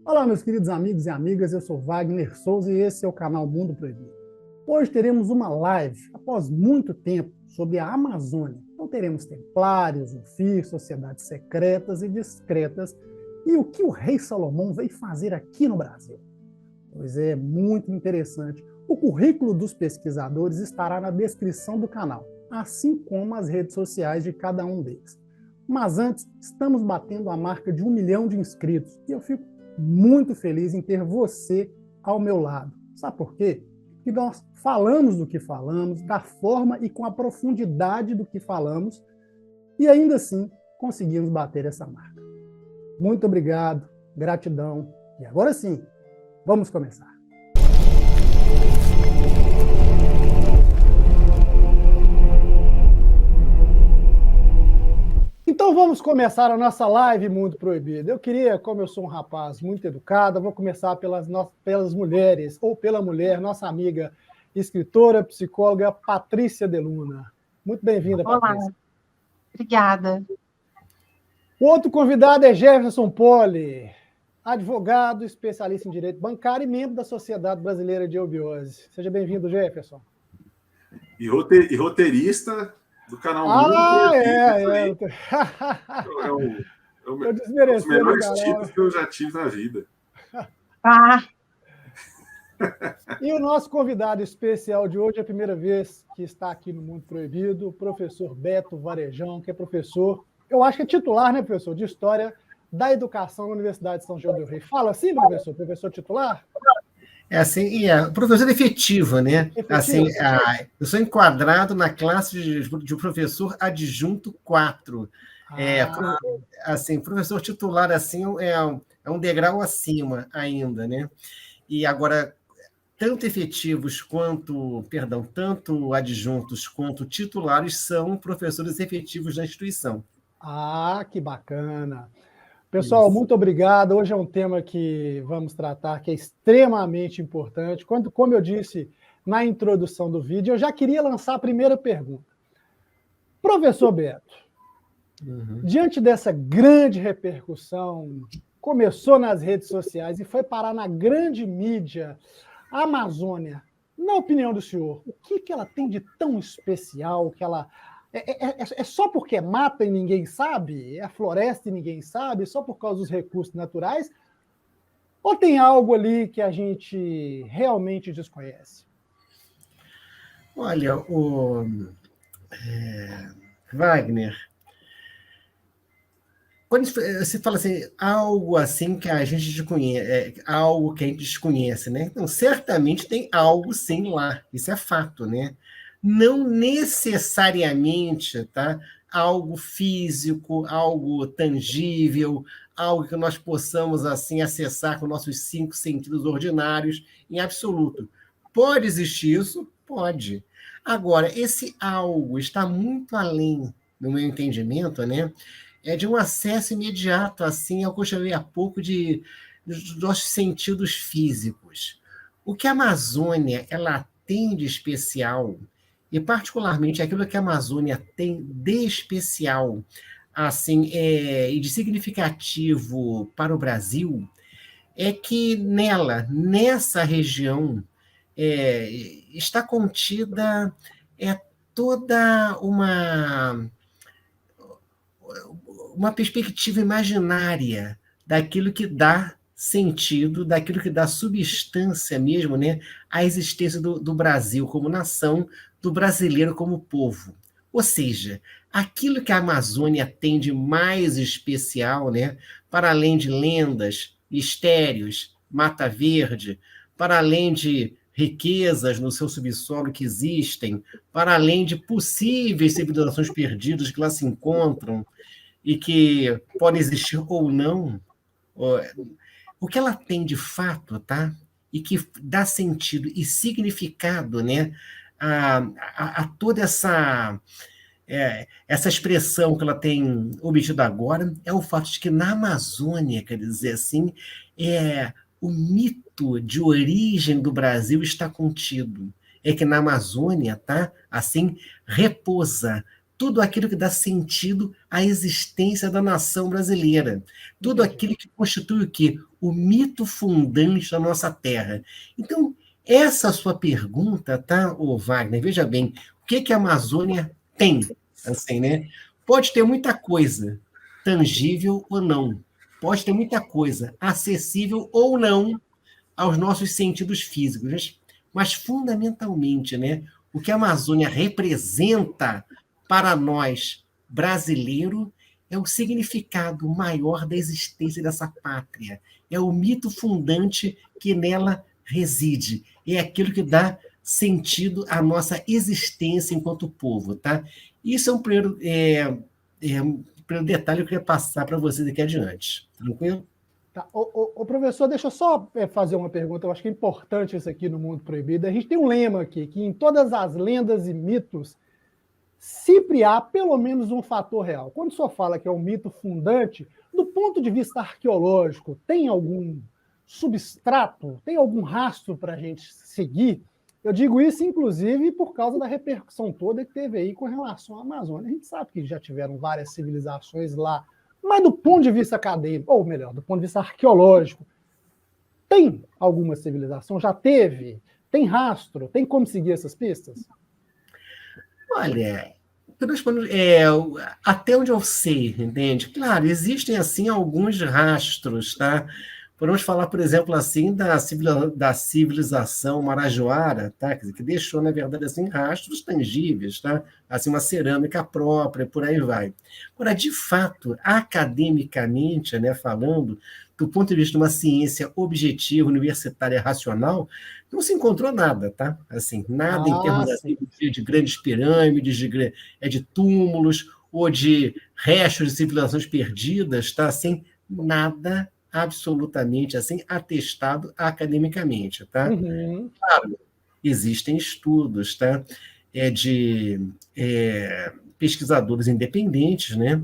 Olá, meus queridos amigos e amigas, eu sou Wagner Souza e esse é o canal Mundo Proibido. Hoje teremos uma live, após muito tempo, sobre a Amazônia. Então teremos templários, UFIR, sociedades secretas e discretas e o que o rei Salomão veio fazer aqui no Brasil. Pois é, muito interessante. O currículo dos pesquisadores estará na descrição do canal, assim como as redes sociais de cada um deles. Mas antes, estamos batendo a marca de 1 milhão de inscritos e eu fico muito feliz em ter você ao meu lado. Sabe por quê? Porque nós falamos do que falamos, da forma e com a profundidade do que falamos, e ainda assim conseguimos bater essa marca. Muito obrigado, gratidão, e agora sim, vamos começar. Então vamos começar a nossa live Mundo Proibido. Eu queria, como eu sou um rapaz muito educado, vou começar pelas mulheres, ou pela mulher, nossa amiga escritora, psicóloga Patrícia de Luna. Muito bem-vinda, Patrícia. Olá, obrigada. O outro convidado é Jefferson Poli, advogado, especialista em direito bancário e membro da Sociedade Brasileira de Eubiose. Seja bem-vindo, Jefferson. E roteirista do canal Mundo Proibido. É um dos melhores títulos que eu já tive na vida. E o nosso convidado especial de hoje é a primeira vez que está aqui no Mundo Proibido, o professor Beto Varejão, que é professor, eu acho que é titular, né, professor, de História da Educação na Universidade de São João del Rei. Fala assim, professor? Professor titular? É assim, professor efetivo, né? Efetivo? Assim, eu sou enquadrado na classe de professor adjunto 4. Assim, professor titular assim é um degrau acima ainda, né? E agora, tanto efetivos tanto adjuntos quanto titulares são professores efetivos da instituição. Ah, que bacana! Pessoal, muito obrigado. Hoje é um tema que vamos tratar, que é extremamente importante. Como eu disse na introdução do vídeo, eu já queria lançar a primeira pergunta. Professor Beto, diante dessa grande repercussão, começou nas redes sociais e foi parar na grande mídia, a Amazônia, na opinião do senhor, o que ela tem de tão especial que ela... É só porque mata e ninguém sabe? É a floresta e ninguém sabe? Só por causa dos recursos naturais? Ou tem algo ali que a gente realmente desconhece? Olha, Wagner, quando você fala assim, algo assim que a gente desconhece, algo que a gente desconhece, né? Então, certamente tem algo sim lá, isso é fato, né? Não necessariamente, tá? Algo físico, algo tangível, algo que nós possamos assim acessar com nossos 5 sentidos ordinários, em absoluto. Pode existir isso? Pode. Agora, esse algo está muito além, no meu entendimento, né? É de um acesso imediato, assim, ao que eu chamei há pouco dos nossos sentidos físicos. O que a Amazônia ela tem de especial, e particularmente aquilo que a Amazônia tem de especial, assim, e de significativo para o Brasil, é que nessa região, está contida toda uma perspectiva imaginária daquilo que dá sentido, daquilo que dá substância mesmo, né, à existência do Brasil como nação, do brasileiro como povo. Ou seja, aquilo que a Amazônia tem de mais especial, né, para além de lendas, mistérios, mata verde, para além de riquezas no seu subsolo que existem, para além de possíveis civilizações perdidas que lá se encontram e que podem existir ou não, o que ela tem de fato, tá? E que dá sentido e significado, né, a toda essa expressão que ela tem obtido agora, é o fato de que na Amazônia, quer dizer assim, o mito de origem do Brasil está contido. É que na Amazônia, tá, assim, repousa tudo aquilo que dá sentido à existência da nação brasileira, tudo aquilo que constitui o quê? O mito fundante da nossa terra. Então, essa sua pergunta, tá, ô Wagner? Veja bem, o que a Amazônia tem? Assim, né? Pode ter muita coisa, tangível ou não. Pode ter muita coisa, acessível ou não aos nossos sentidos físicos. Mas fundamentalmente, né, o que a Amazônia representa para nós, brasileiro, é o significado maior da existência dessa pátria. É o mito fundante que nela reside. É aquilo que dá sentido à nossa existência enquanto povo. Tá? Isso é um primeiro detalhe que eu queria passar para vocês aqui adiante. Tranquilo? Tá. O professor, deixa eu só fazer uma pergunta. Eu acho que é importante isso aqui no Mundo Proibido. A gente tem um lema aqui, que em todas as lendas e mitos, sempre há pelo menos um fator real. Quando o senhor fala que é um mito fundante, do ponto de vista arqueológico, tem algum substrato, tem algum rastro para a gente seguir? Eu digo isso, inclusive, por causa da repercussão toda que teve aí com relação à Amazônia. A gente sabe que já tiveram várias civilizações lá, mas do ponto de vista acadêmico, ou melhor, do ponto de vista arqueológico, tem alguma civilização? Já teve? Tem rastro? Tem como seguir essas pistas? Olha, até onde eu sei, entende? Claro, existem, assim, alguns rastros, tá? Podemos falar, por exemplo, assim, da civilização marajoara, tá? Que deixou, na verdade, assim, rastros tangíveis, tá? Assim, uma cerâmica própria, por aí vai. Agora, de fato, academicamente, né, falando, do ponto de vista de uma ciência objetiva, universitária, racional, não se encontrou nada, tá? Assim, nada em termos de grandes pirâmides, de túmulos, ou de restos de civilizações perdidas, tá? Assim, nada absolutamente assim atestado academicamente, tá? Uhum. Claro, existem estudos, tá? De pesquisadores independentes, né?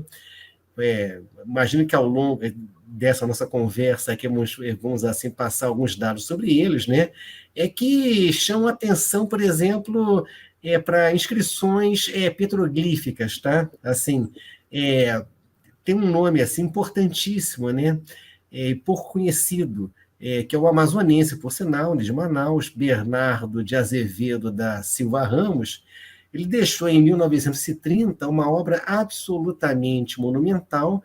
Imagino que ao longo dessa nossa conversa aqui vamos assim passar alguns dados sobre eles, né? Que chamam atenção, por exemplo, para inscrições petroglíficas, tá? Assim, tem um nome assim importantíssimo, né? Pouco conhecido, que é o amazonense, por sinal, de Manaus, Bernardo de Azevedo da Silva Ramos. Ele deixou em 1930 uma obra absolutamente monumental,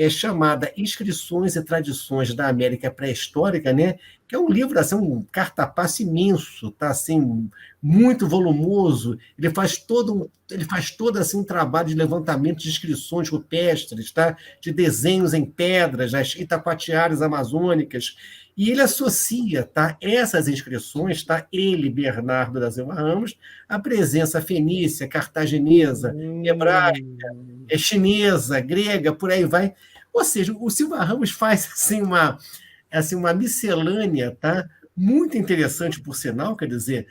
chamada Inscrições e Tradições da América Pré-Histórica, né? Que é um livro, assim, um cartapacio imenso, tá? Assim, muito volumoso. Ele faz todo assim, um trabalho de levantamento de inscrições rupestres, tá? De desenhos em pedras, das itacoatiaras amazônicas, e ele associa, tá, essas inscrições, tá, ele, Bernardo da Silva Ramos, a presença fenícia, cartaginesa, hebraica, chinesa, grega, por aí vai. Ou seja, o Silva Ramos faz assim, uma miscelânea, tá, muito interessante, por sinal, quer dizer,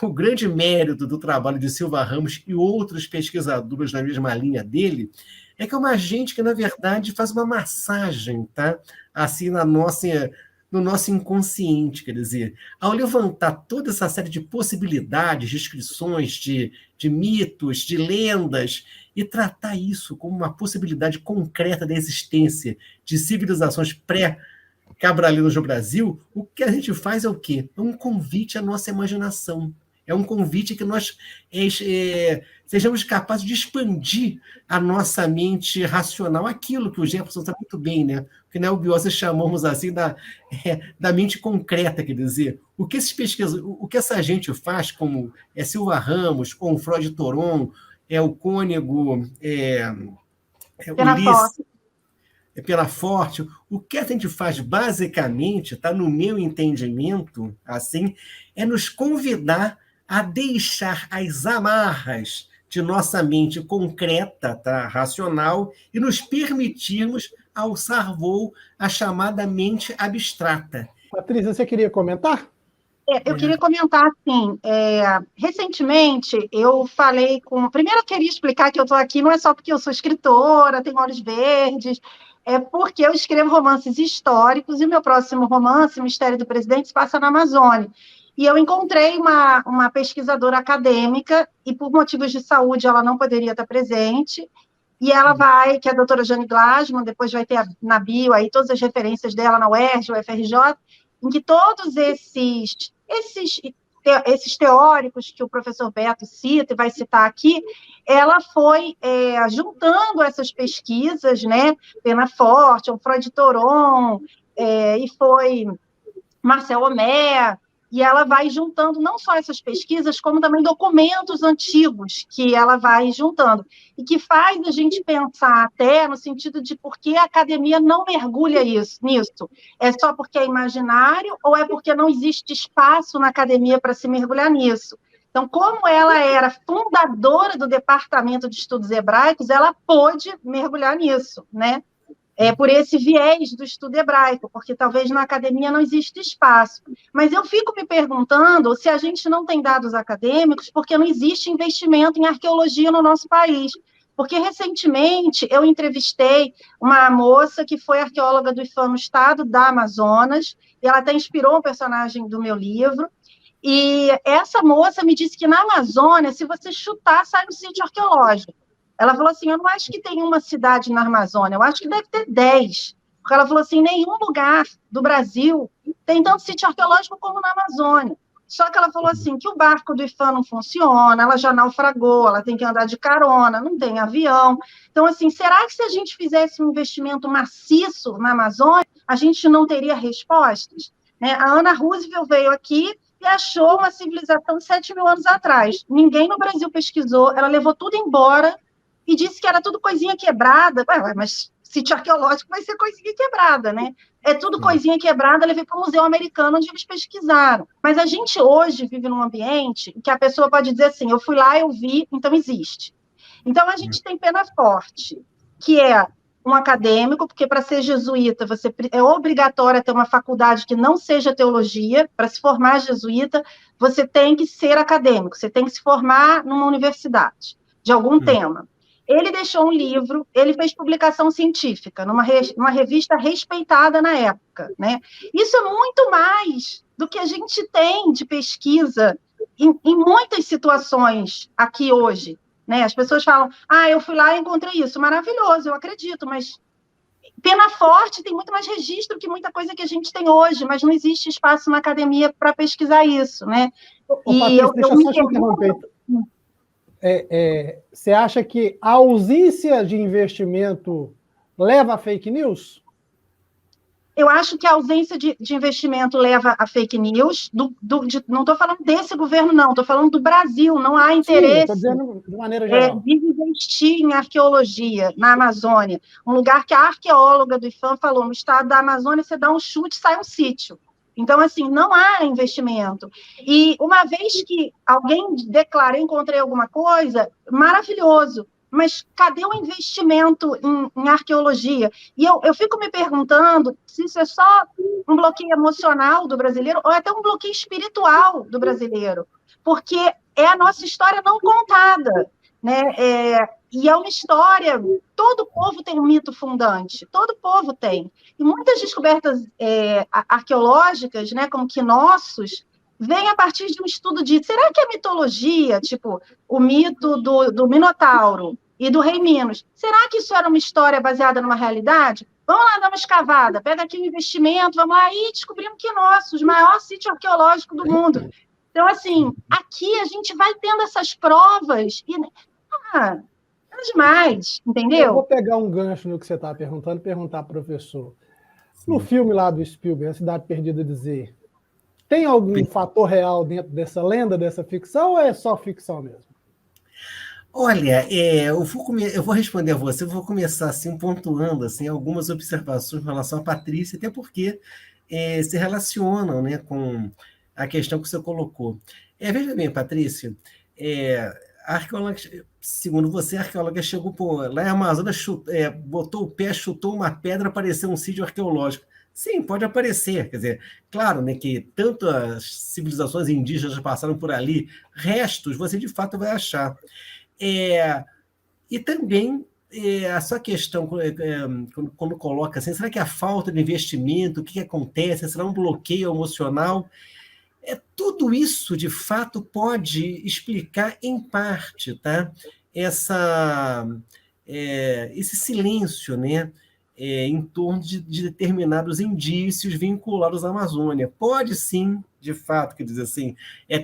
o grande mérito do trabalho de Silva Ramos e outros pesquisadores na mesma linha dele é que é uma gente que, na verdade, faz uma massagem, tá? Assim, no nosso inconsciente, quer dizer, ao levantar toda essa série de possibilidades, de descrições, de mitos, de lendas, e tratar isso como uma possibilidade concreta da existência de civilizações pré-cabralinas no Brasil, o que a gente faz é o quê? É um convite à nossa imaginação. É um convite que nós sejamos capazes de expandir a nossa mente racional, aquilo que o Jefferson sabe muito bem, né? Que na Biose chamamos assim da mente concreta, quer dizer, o que essa gente faz, como Silva Ramos, ou o Freud Toron, o Cônego, Ulisses, Penaforte, o que a gente faz basicamente, tá, no meu entendimento, assim, é nos convidar a deixar as amarras de nossa mente concreta, tá, racional, e nos permitirmos alçar voo à chamada mente abstrata. Patrícia, você queria comentar? Eu queria comentar, assim, recentemente eu falei com... Primeiro eu queria explicar que eu estou aqui, não é só porque eu sou escritora, tenho olhos verdes, é porque eu escrevo romances históricos, e o meu próximo romance, Mistério do Presidente, se passa na Amazônia. e eu encontrei uma pesquisadora acadêmica, e por motivos de saúde ela não poderia estar presente, e ela vai, que é a doutora Jane Glasman, depois vai ter na bio aí todas as referências dela na UERJ, UFRJ, em que todos esses teóricos que o professor Beto cita e vai citar aqui, ela foi juntando essas pesquisas, né, Pena Forte, Freud Toron, e foi Marcel Homer, e ela vai juntando não só essas pesquisas, como também documentos antigos que ela vai juntando, e que faz a gente pensar até no sentido de por que a academia não mergulha nisso. É só porque é imaginário ou é porque não existe espaço na academia para se mergulhar nisso? Então, como ela era fundadora do Departamento de Estudos Hebraicos, ela pôde mergulhar nisso, né? Por esse viés do estudo hebraico, porque talvez na academia não existe espaço. Mas eu fico me perguntando se a gente não tem dados acadêmicos porque não existe investimento em arqueologia no nosso país. Porque, recentemente, eu entrevistei uma moça que foi arqueóloga do IFAM no estado da Amazonas, e ela até inspirou um personagem do meu livro, e essa moça me disse que na Amazônia, se você chutar, sai um sítio arqueológico. Ela falou assim, eu não acho que tem uma cidade na Amazônia, eu acho que deve ter 10. Porque ela falou assim, nenhum lugar do Brasil tem tanto sítio arqueológico como na Amazônia. Só que ela falou assim, que o barco do IFAM não funciona, ela já naufragou, ela tem que andar de carona, não tem avião. Então, assim, será que se a gente fizesse um investimento maciço na Amazônia, a gente não teria respostas? A Ana Roosevelt veio aqui e achou uma civilização de 7 mil anos atrás. Ninguém no Brasil pesquisou, ela levou tudo embora, e disse que era tudo coisinha quebrada. Mas sítio arqueológico vai ser coisinha quebrada, né? É tudo coisinha quebrada, levei para o Museu Americano, onde eles pesquisaram. Mas a gente hoje vive num ambiente em que a pessoa pode dizer assim, eu fui lá, eu vi, então existe. Então, a gente tem Pena Forte, que é um acadêmico, porque para ser jesuíta é obrigatório ter uma faculdade que não seja teologia. Para se formar jesuíta, você tem que ser acadêmico, você tem que se formar numa universidade, de algum tema. Ele deixou um livro, ele fez publicação científica, numa revista respeitada na época, né? Isso é muito mais do que a gente tem de pesquisa em muitas situações aqui hoje, né? As pessoas falam, eu fui lá e encontrei isso, maravilhoso, eu acredito, mas Pena Forte tem muito mais registro que muita coisa que a gente tem hoje, mas não existe espaço na academia para pesquisar isso, né? Patrícia, deixa eu só te interromper. Você acha que a ausência de investimento leva a fake news? Eu acho que a ausência de investimento leva a fake news. Não estou falando desse governo, não. Estou falando do Brasil. Não há interesse de maneira geral. De investir em arqueologia na Amazônia. Um lugar que a arqueóloga do IFAM falou, no estado da Amazônia, você dá um chute, sai um sítio. Então, assim, não há investimento. E uma vez que alguém declara, encontrei alguma coisa, maravilhoso, mas cadê o investimento em arqueologia? E eu fico me perguntando se isso é só um bloqueio emocional do brasileiro ou até um bloqueio espiritual do brasileiro, porque é a nossa história não contada, né? E é uma história, todo povo tem um mito fundante, todo povo tem. E muitas descobertas arqueológicas, né, como quinossos, vêm a partir de um estudo de, será que a mitologia, tipo, o mito do Minotauro e do Rei Minos, será que isso era uma história baseada numa realidade? Vamos lá dar uma escavada, pega aqui um investimento, vamos lá, e descobrimos quinossos, o maior sítio arqueológico do mundo. Então, assim, aqui a gente vai tendo essas provas e... é demais, entendeu? Eu vou pegar um gancho no que você estava perguntando e perguntar ao professor. No filme lá do Spielberg, A Cidade Perdida de Z, tem algum fator real dentro dessa lenda, dessa ficção, ou é só ficção mesmo? Olha, eu vou responder a você, eu vou começar assim, pontuando assim, algumas observações em relação a Patrícia, até porque se relacionam, né, com a questão que você colocou. Veja bem, Patrícia, a arqueóloga, segundo você, a arqueóloga chegou lá em Amazonas, botou o pé, chutou uma pedra, apareceu um sítio arqueológico. Sim, pode aparecer. Quer dizer, claro, né, que tanto as civilizações indígenas passaram por ali, restos você de fato vai achar. E também a sua questão, quando coloca assim, será que a falta de investimento, o que acontece? Será um bloqueio emocional? Tudo isso, de fato, pode explicar, em parte, tá? Esse silêncio, né? Em torno de determinados indícios vinculados à Amazônia. Pode, sim, de fato, quer dizer assim,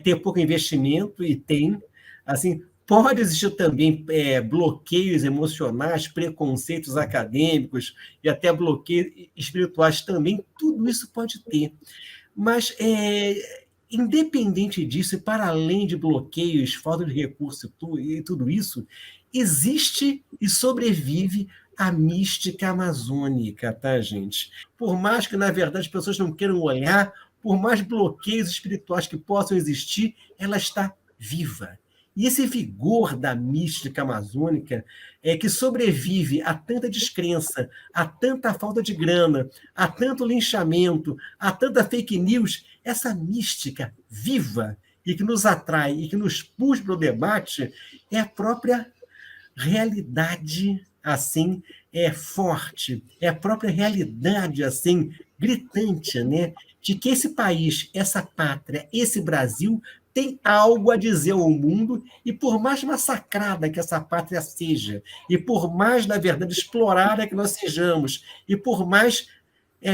ter pouco investimento, e tem, assim, pode existir também bloqueios emocionais, preconceitos acadêmicos e até bloqueios espirituais também, tudo isso pode ter. Mas, independente disso, e para além de bloqueios, falta de recurso e tudo isso, existe e sobrevive a mística amazônica, tá, gente? Por mais que, na verdade, as pessoas não queiram olhar, por mais bloqueios espirituais que possam existir, ela está viva. E esse vigor da mística amazônica que sobrevive a tanta descrença, a tanta falta de grana, a tanto linchamento, a tanta fake news, essa mística viva e que nos atrai e que nos puxa para o debate é a própria realidade, assim, forte, é a própria realidade, assim, gritante, né? De que esse país, essa pátria, esse Brasil tem algo a dizer ao mundo, e por mais massacrada que essa pátria seja, e por mais, na verdade, explorada que nós sejamos, e por mais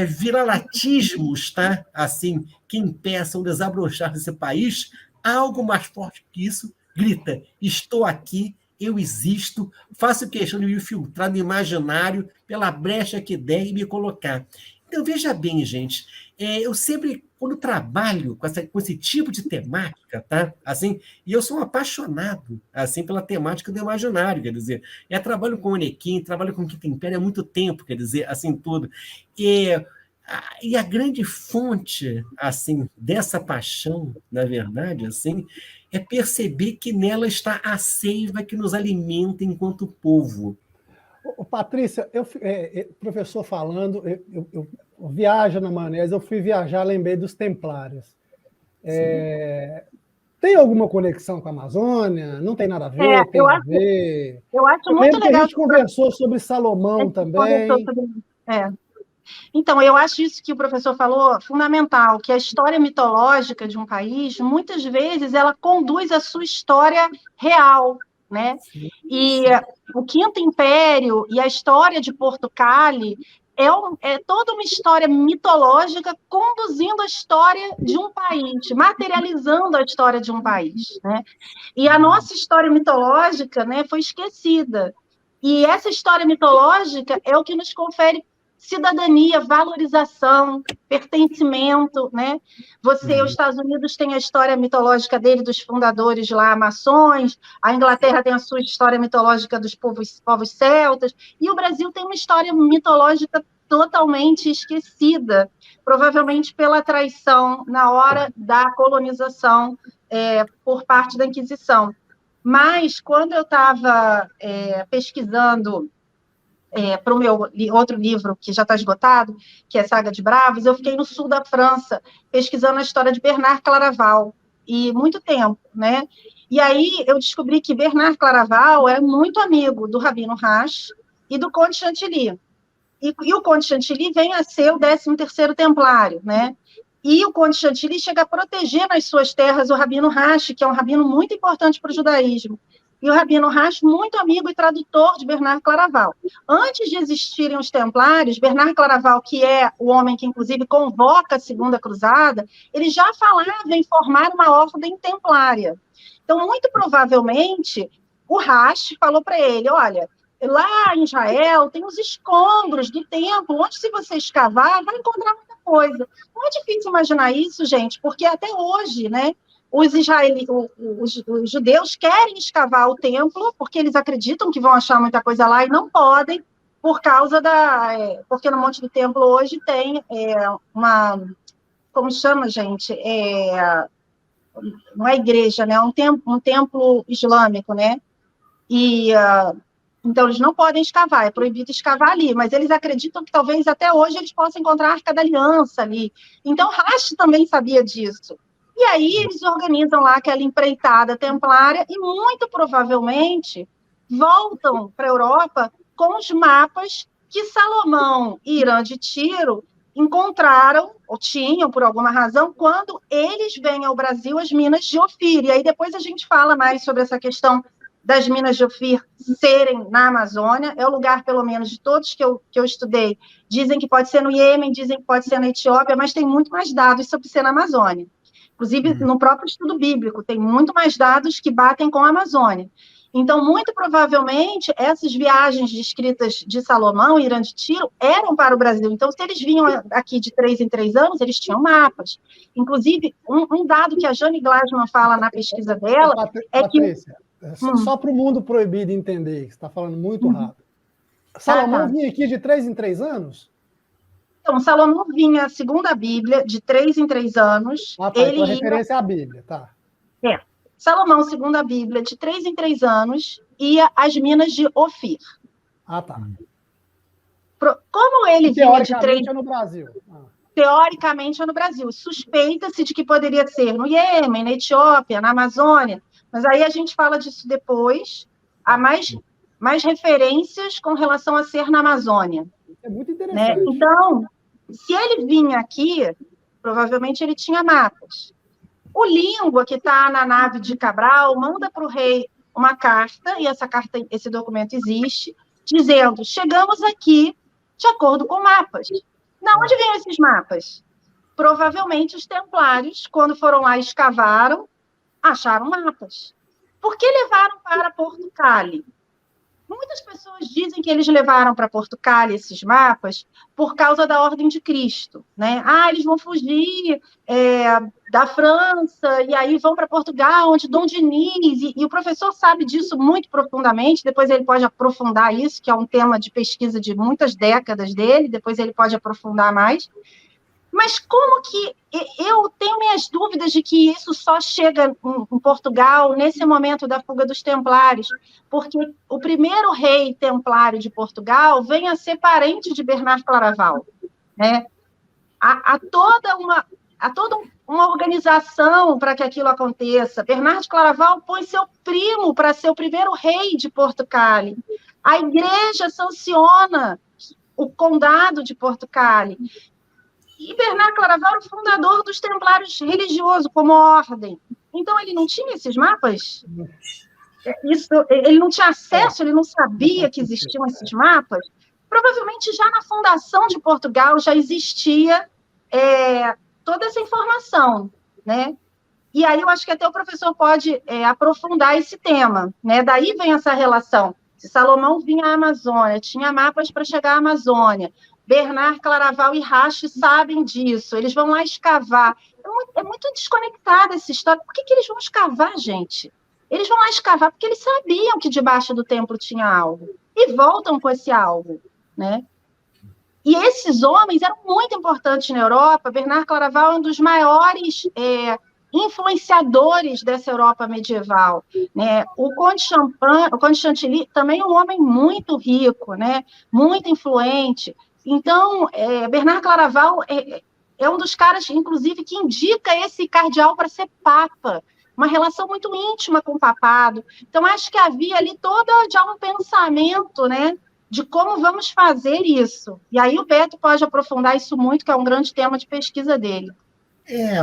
viralatismos, tá? Assim, que impeçam o desabrochar desse país, algo mais forte que isso grita: estou aqui, eu existo, faço questão de me filtrar no imaginário pela brecha que der e me colocar. Então, veja bem, gente, eu sempre, quando trabalho com esse tipo de temática, tá? Assim, e eu sou um apaixonado, assim, pela temática do imaginário, quer dizer, trabalho com o Onequim, trabalho com o Quinta Império há muito tempo, quer dizer, assim, tudo. E a grande fonte, assim, dessa paixão, na verdade, assim, é perceber que nela está a seiva que nos alimenta enquanto povo. Patrícia, professor falando, eu viajo na maionese, eu fui viajar, lembrei dos Templários. Tem alguma conexão com a Amazônia? Não tem nada a ver? Tem a ver? Eu acho muito legal. Que a gente conversou sobre Salomão também. Então, eu acho isso que o professor falou fundamental, que a história mitológica de um país, muitas vezes, ela conduz a sua história real, né? Sim. E o Quinto Império e a história de Porto Cali é toda uma história mitológica conduzindo a história de um país, materializando a história de um país, né? E a nossa história mitológica, né, foi esquecida. E essa história mitológica é o que nos confere cidadania, valorização, pertencimento, né? Os Estados Unidos tem a história mitológica dele, dos fundadores lá, maçons, a Inglaterra tem a sua história mitológica dos povos celtas, e o Brasil tem uma história mitológica totalmente esquecida, provavelmente pela traição na hora da colonização por parte da Inquisição. Mas, quando eu estava pesquisando para o meu outro livro, que já está esgotado, que é Saga de Bravos, eu fiquei no sul da França, pesquisando a história de Bernard Claraval, e muito tempo, né? E aí eu descobri que Bernard Claraval é muito amigo do Rabino Rasch e do Conde Chantilly. E o Conde Chantilly vem a ser o 13º Templário, né? E o Conde Chantilly chega a proteger nas suas terras o Rabino Rasch, que é um rabino muito importante para o judaísmo. E o Rabino Rasch, muito amigo e tradutor de Bernard Claraval. Antes de existirem os Templários, Bernard Claraval, que é o homem que, inclusive, convoca a Segunda Cruzada, ele já falava em formar uma ordem templária. Então, muito provavelmente, o Rasch falou para ele, olha, lá em Israel tem os escombros do templo, onde, se você escavar, vai encontrar muita coisa. Não é difícil imaginar isso, gente, porque até hoje, né, os judeus querem escavar o templo, porque eles acreditam que vão achar muita coisa lá e não podem, por causa porque no Monte do Templo hoje tem como chama, gente? Não é igreja, né? Um templo islâmico, né? E então eles não podem escavar, é proibido escavar ali, mas eles acreditam que talvez até hoje eles possam encontrar a Arca da Aliança ali. Então Rasch também sabia disso. E aí eles organizam lá aquela empreitada templária e, muito provavelmente, voltam para a Europa com os mapas que Salomão e Irã de Tiro encontraram, ou tinham, por alguma razão, quando eles vêm ao Brasil, as minas de Ofir. E aí depois a gente fala mais sobre essa questão das minas de Ofir serem na Amazônia. É o lugar, pelo menos, de todos que eu estudei. Dizem que pode ser no Iêmen, dizem que pode ser na Etiópia, mas tem muito mais dados sobre ser na Amazônia. Inclusive, no próprio estudo bíblico, tem muito mais dados que batem com a Amazônia. Então, muito provavelmente, essas viagens descritas de Salomão e Irã de Tiro eram para o Brasil. Então, se eles vinham aqui de 3 em 3 anos, eles tinham mapas. Inclusive, um dado que a Jane Glasman fala na pesquisa dela é que... Patrícia, só para o mundo proibido entender, que você está falando muito rápido. Salomão vinha aqui de 3 em 3 anos? Então, Salomão vinha, segundo a Bíblia, de 3 em 3 anos. Ah, tá, então referência à Bíblia, tá. Salomão, segundo a Bíblia, de 3 em 3 anos, ia às minas de Ofir. Ah, tá. Como ele vinha de 3... Teoricamente é no Brasil. Teoricamente é no Brasil. Suspeita-se de que poderia ser no Iêmen, na Etiópia, na Amazônia, mas aí a gente fala disso depois. Há mais referências com relação a ser na Amazônia. É muito interessante. Né? Então, se ele vinha aqui, provavelmente ele tinha mapas. O Língua, que está na nave de Cabral, manda para o rei uma carta, e esse documento existe, dizendo, chegamos aqui de acordo com mapas. De onde vêm esses mapas? Provavelmente os templários, quando foram lá e escavaram, acharam mapas. Por que levaram para Porto Cali? Muitas pessoas dizem que eles levaram para Porto Cali esses mapas por causa da Ordem de Cristo, né? Eles vão fugir da França e aí vão para Portugal, onde Dom Diniz, e o professor sabe disso muito profundamente, depois ele pode aprofundar isso, que é um tema de pesquisa de muitas décadas dele, depois ele pode aprofundar mais. Mas como que... Eu tenho minhas dúvidas de que isso só chega em Portugal nesse momento da fuga dos templários, porque o primeiro rei templário de Portugal vem a ser parente de Bernard Claraval, né? Há toda uma organização para que aquilo aconteça. Bernard Claraval põe seu primo para ser o primeiro rei de Porto Cali. A igreja sanciona o condado de Porto Cali. E Bernard Claraval era o fundador dos templários religiosos como ordem. Então, ele não tinha esses mapas? Ele não tinha acesso, ele não sabia que existiam esses mapas? Provavelmente, já na fundação de Portugal, já existia toda essa informação, né? E aí, eu acho que até o professor pode aprofundar esse tema, né? Daí vem essa relação. Se Salomão vinha à Amazônia, tinha mapas para chegar à Amazônia, Bernard Claraval e Rache sabem disso, eles vão lá escavar. É muito desconectada essa história. Por que eles vão escavar, gente? Eles vão lá escavar porque eles sabiam que debaixo do templo tinha algo. E voltam com esse algo, né? E esses homens eram muito importantes na Europa. Bernard Claraval é um dos maiores influenciadores dessa Europa medieval, né? O Conde Chantilly também é um homem muito rico, né? Muito influente. Então, Bernard Claraval é um dos caras, inclusive, que indica esse cardeal para ser papa, uma relação muito íntima com o papado. Então, acho que havia ali todo já um pensamento, né, de como vamos fazer isso. E aí o Beto pode aprofundar isso muito, que é um grande tema de pesquisa dele.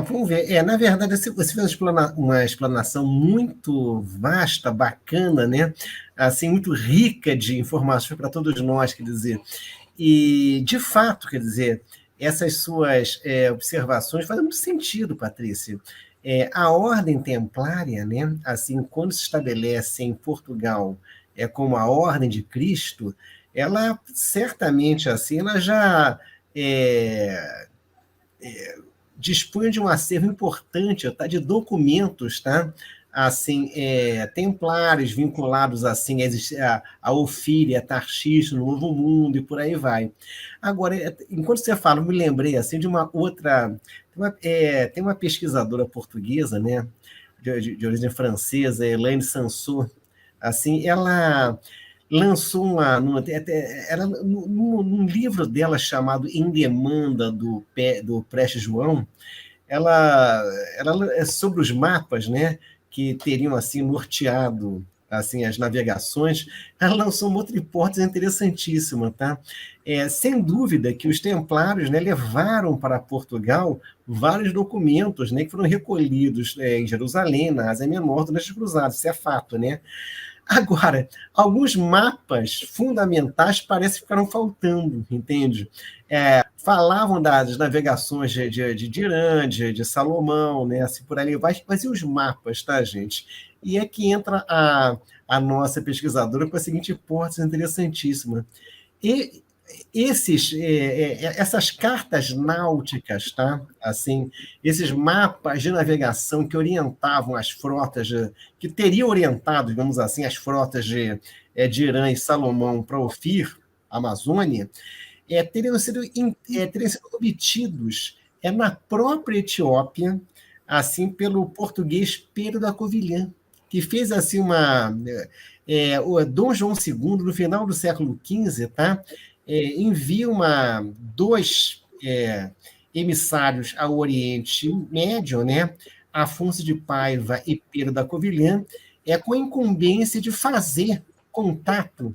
Vamos ver. Na verdade, você fez uma explanação muito vasta, bacana, né? Assim, muito rica de informações para todos nós, quer dizer. E, de fato, quer dizer, essas suas observações fazem muito sentido, Patrícia. A ordem templária, né, assim, quando se estabelece em Portugal como a ordem de Cristo, ela certamente assim, ela já dispunha de um acervo importante, tá, de documentos, tá? Assim, templários vinculados assim, a Ofíria, a Tarshish, no Novo Mundo, e por aí vai. Agora, enquanto você fala, eu me lembrei assim, de uma outra... Tem uma pesquisadora portuguesa, né, de origem francesa, Elaine Sansot, assim, ela lançou num livro dela chamado Em Demanda, do Prestes João, ela é sobre os mapas, né, que teriam assim norteado assim, as navegações, ela lançou uma outra hipótese interessantíssima, tá? Sem dúvida que os templários, né, levaram para Portugal vários documentos, né, que foram recolhidos em Jerusalém, na Ásia Menor, durante as cruzadas, isso é fato, né? Agora, alguns mapas fundamentais parece que ficaram faltando, entende? Falavam das navegações de Irã, de Salomão, né? Assim por ali vai, mas e os mapas, tá, gente? E é que entra a nossa pesquisadora com a seguinte hipótese interessantíssima. E essas cartas náuticas, tá? Assim, esses mapas de navegação que orientavam as frotas, que teriam orientado, digamos assim, as frotas de Irã e Salomão para Ofir, Amazônia, teriam sido obtidos na própria Etiópia, assim, pelo português Pedro da Covilhã, que fez assim o Dom João II, no final do século XV, tá? Envia dois emissários ao Oriente Médio, né? Afonso de Paiva e Pedro da Covilhã, com a incumbência de fazer contato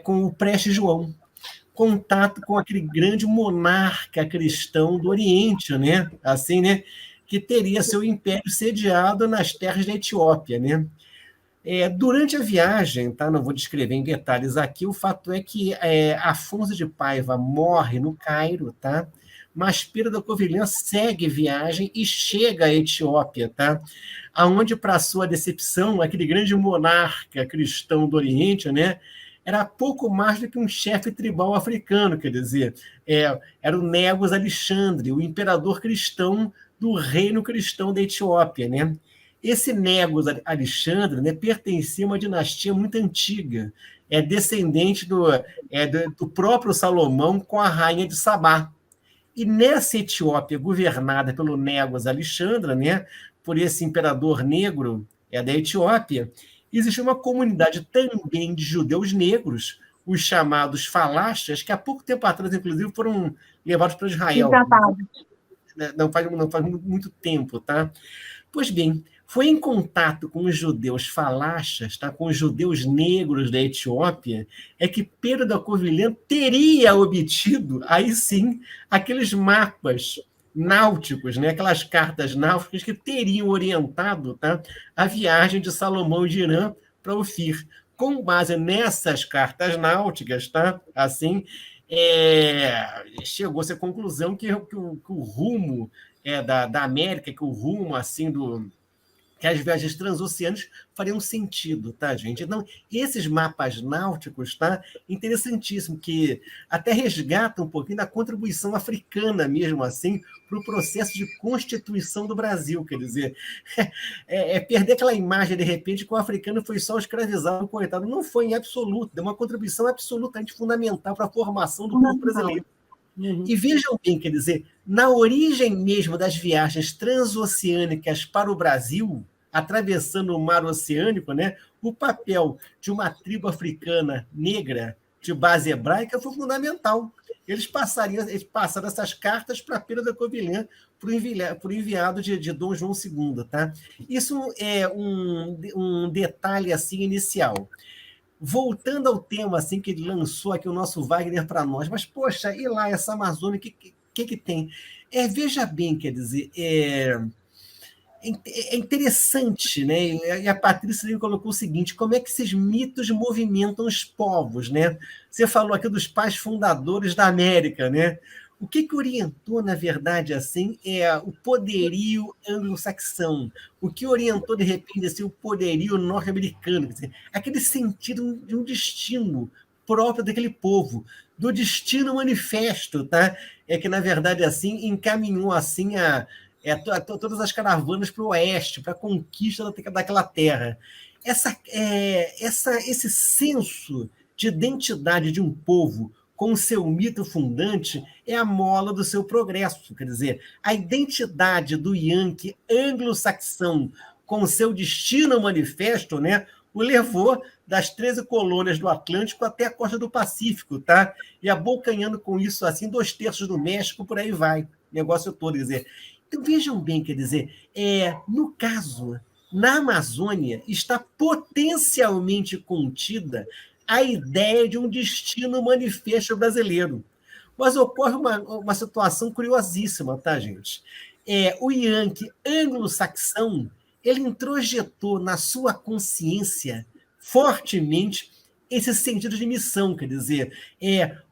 com o Prestes João, contato com aquele grande monarca cristão do Oriente, né? Assim, né? Que teria seu império sediado nas terras da Etiópia, né? Durante a viagem, tá? Não vou descrever em detalhes aqui, o fato é que Afonso de Paiva morre no Cairo, tá? Mas Pedro da Covilhã segue viagem e chega à Etiópia, tá? Aonde, para sua decepção, aquele grande monarca cristão do Oriente, né? Era pouco mais do que um chefe tribal africano, quer dizer, era o Negus Alexandre, o imperador cristão do reino cristão da Etiópia, né? Esse Negus Alexandre, né, pertencia a uma dinastia muito antiga, descendente do próprio Salomão com a rainha de Sabá. E nessa Etiópia, governada pelo Negus Alexandre, né, por esse imperador negro da Etiópia, existe uma comunidade também de judeus negros, os chamados falachas, que há pouco tempo atrás, inclusive, foram levados para Israel. Não faz muito tempo, tá? Pois bem, foi em contato com os judeus falachas, tá? Com os judeus negros da Etiópia, que Pedro da Covilhã teria obtido, aí sim, aqueles mapas náuticos, né? Aquelas cartas náuticas que teriam orientado, tá? A viagem de Salomão de Irã para Ofir. Com base nessas cartas náuticas, tá? Assim, chegou-se à conclusão que o rumo da América, que o rumo assim que as viagens transoceânicas fariam sentido, tá, gente? Então, esses mapas náuticos, tá? Interessantíssimo, que até resgatam um pouquinho da contribuição africana, mesmo assim, para o processo de constituição do Brasil, quer dizer, perder aquela imagem, de repente, que o africano foi só escravizado, coitado. Não foi em absoluto, deu uma contribuição absolutamente fundamental para a formação do povo brasileiro. Uhum. E vejam bem, quer dizer, na origem mesmo das viagens transoceânicas para o Brasil, atravessando o mar oceânico, né, o papel de uma tribo africana negra de base hebraica foi fundamental. Eles passaram essas cartas para Pedro da Covilhã, para o enviado de Dom João II. Tá? Isso é um detalhe assim, inicial. Voltando ao tema assim, que ele lançou aqui o nosso Wagner para nós, mas, poxa, e lá, essa Amazônia, o que tem? Veja bem, quer dizer, é interessante, né? E a Patrícia colocou o seguinte: como é que esses mitos movimentam os povos, né? Você falou aqui dos pais fundadores da América, né? O que orientou, na verdade, assim, o poderio anglo-saxão? O que orientou, de repente, assim, o poderio norte-americano? Quer dizer, aquele sentido de um destino próprio daquele povo, do destino manifesto, tá? Que, na verdade, assim, encaminhou assim todas as caravanas para o oeste, para a conquista daquela terra. Esse senso de identidade de um povo com o seu mito fundante é a mola do seu progresso. Quer dizer, a identidade do Yankee anglo-saxão com o seu destino manifesto, né, o levou das 13 colônias do Atlântico até a costa do Pacífico, tá? E abocanhando com isso, assim, 2/3 do México, por aí vai. Negócio todo, quer dizer. Então, vejam bem, quer dizer, no caso na Amazônia está potencialmente contida a ideia de um destino manifesto brasileiro. Mas ocorre uma situação curiosíssima, tá, gente? O Yankee anglo-saxão, ele introjetou na sua consciência fortemente esse sentido de missão, quer dizer,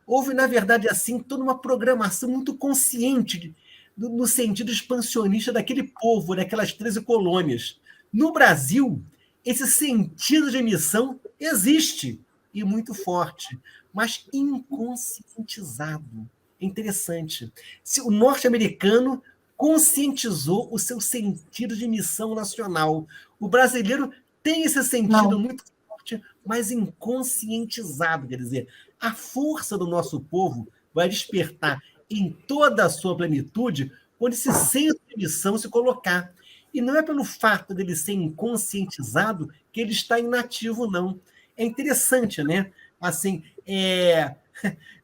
houve, na verdade, assim, toda uma programação muito consciente no sentido expansionista daquele povo, daquelas 13 colônias. No Brasil, esse sentido de missão existe, e muito forte, mas inconscientizado. É interessante. O norte-americano conscientizou o seu sentido de missão nacional. O brasileiro tem esse sentido muito forte, mas inconscientizado. Quer dizer, a força do nosso povo vai despertar em toda a sua plenitude quando esse senso de missão se colocar. E não é pelo fato dele ser inconscientizado que ele está inativo, não. É interessante, né? Assim,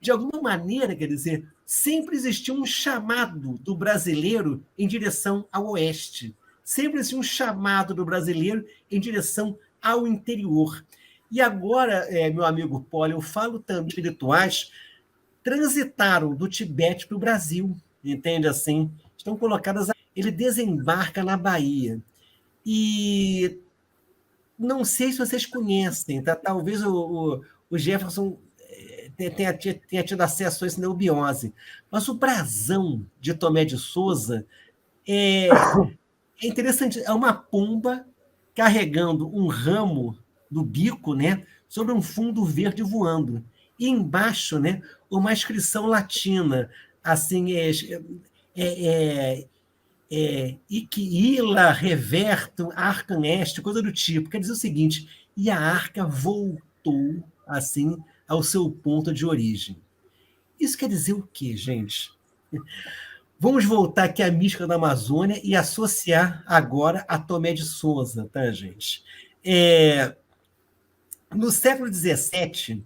de alguma maneira, quer dizer, sempre existiu um chamado do brasileiro em direção ao oeste. Sempre existiu um chamado do brasileiro em direção ao interior. E agora, meu amigo Poli, eu falo também, espirituais transitaram do Tibete para o Brasil, entende assim? Estão colocadas... Ele desembarca na Bahia. E não sei se vocês conhecem, tá? Talvez o Jefferson tenha tido acesso a isso na Eubiose, mas o brasão de Tomé de Souza é interessante. É uma pomba carregando um ramo no bico, né, sobre um fundo verde voando. E embaixo, né, uma inscrição latina, assim, ic illa revertum arcam est, coisa do tipo. Quer dizer o seguinte, e a arca voltou, assim, ao seu ponto de origem. Isso quer dizer o quê, gente? Vamos voltar aqui à mística da Amazônia e associar agora a Tomé de Souza, tá, gente? No século XVII,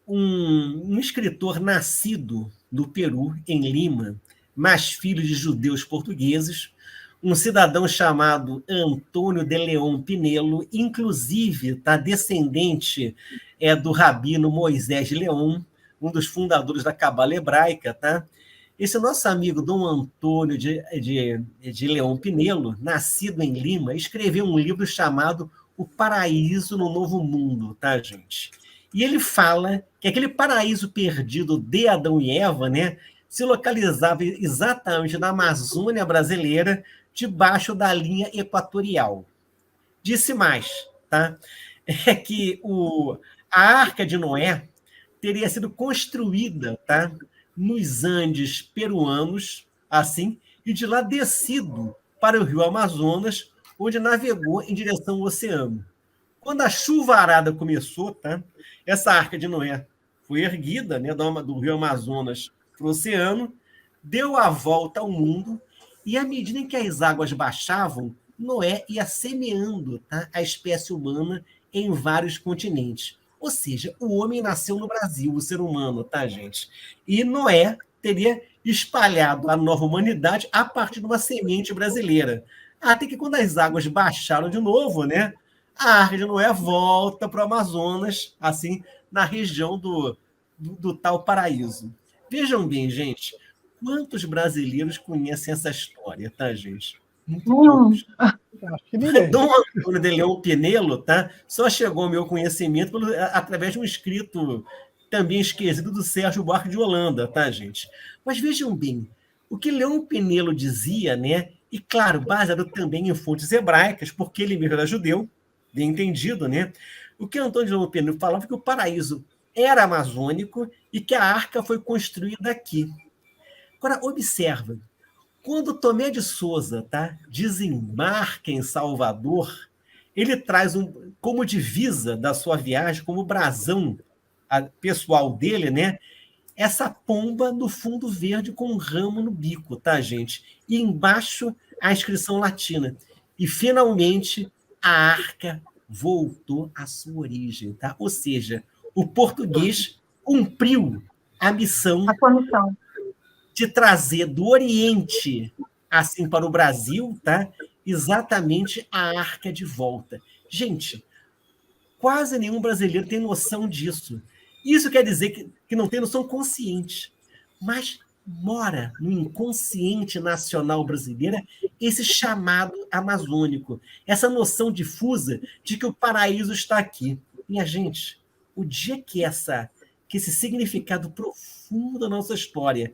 um escritor nascido no Peru, em Lima, mas filho de judeus portugueses, um cidadão chamado Antônio de León Pinelo, inclusive descendente do rabino Moisés de León, um dos fundadores da Cabala Hebraica. Tá? Esse nosso amigo Dom Antônio de León Pinelo, nascido em Lima, escreveu um livro chamado O Paraíso no Novo Mundo, tá, gente? E ele fala que aquele paraíso perdido de Adão e Eva, né, se localizava exatamente na Amazônia brasileira, debaixo da linha equatorial. Disse mais, tá? Que a Arca de Noé teria sido construída, tá, nos Andes peruanos, assim, e de lá descido para o rio Amazonas, onde navegou em direção ao oceano. Quando a chuvarada começou, tá, essa Arca de Noé foi erguida, né, do rio Amazonas para o oceano, deu a volta ao mundo, e à medida em que as águas baixavam, Noé ia semeando, tá, a espécie humana em vários continentes. Ou seja, o homem nasceu no Brasil, o ser humano, tá, gente? E Noé teria espalhado a nova humanidade a partir de uma semente brasileira. Até que quando as águas baixaram de novo, né, a Arca de Noé volta para o Amazonas, assim, na região do tal paraíso. Vejam bem, gente, quantos brasileiros conhecem essa história, tá, gente? Muito poucos. Dom Antônio de León Pinelo, tá, só chegou ao meu conhecimento através de um escrito também esquecido do Sérgio Buarque de Holanda, tá, gente? Mas vejam bem, o que León Pinelo dizia, né, e claro, baseado também em fontes hebraicas, porque ele mesmo era judeu, bem entendido, né? O que Antônio de León Pinelo falava que o paraíso era amazônico e que a arca foi construída aqui. Agora, observa, quando Tomé de Souza, tá, desembarca em Salvador, ele traz como divisa da sua viagem, como brasão pessoal dele, né, essa pomba no fundo verde com um ramo no bico, tá, gente? E embaixo a inscrição latina. E, finalmente, a arca voltou à sua origem, tá? Ou seja, o português cumpriu a missão de trazer do Oriente assim para o Brasil, tá, exatamente a arca de volta. Gente, quase nenhum brasileiro tem noção disso. Isso quer dizer que não tem noção consciente, mas mora no inconsciente nacional brasileiro esse chamado amazônico, essa noção difusa de que o paraíso está aqui. Minha gente, o dia que esse significado profundo da nossa história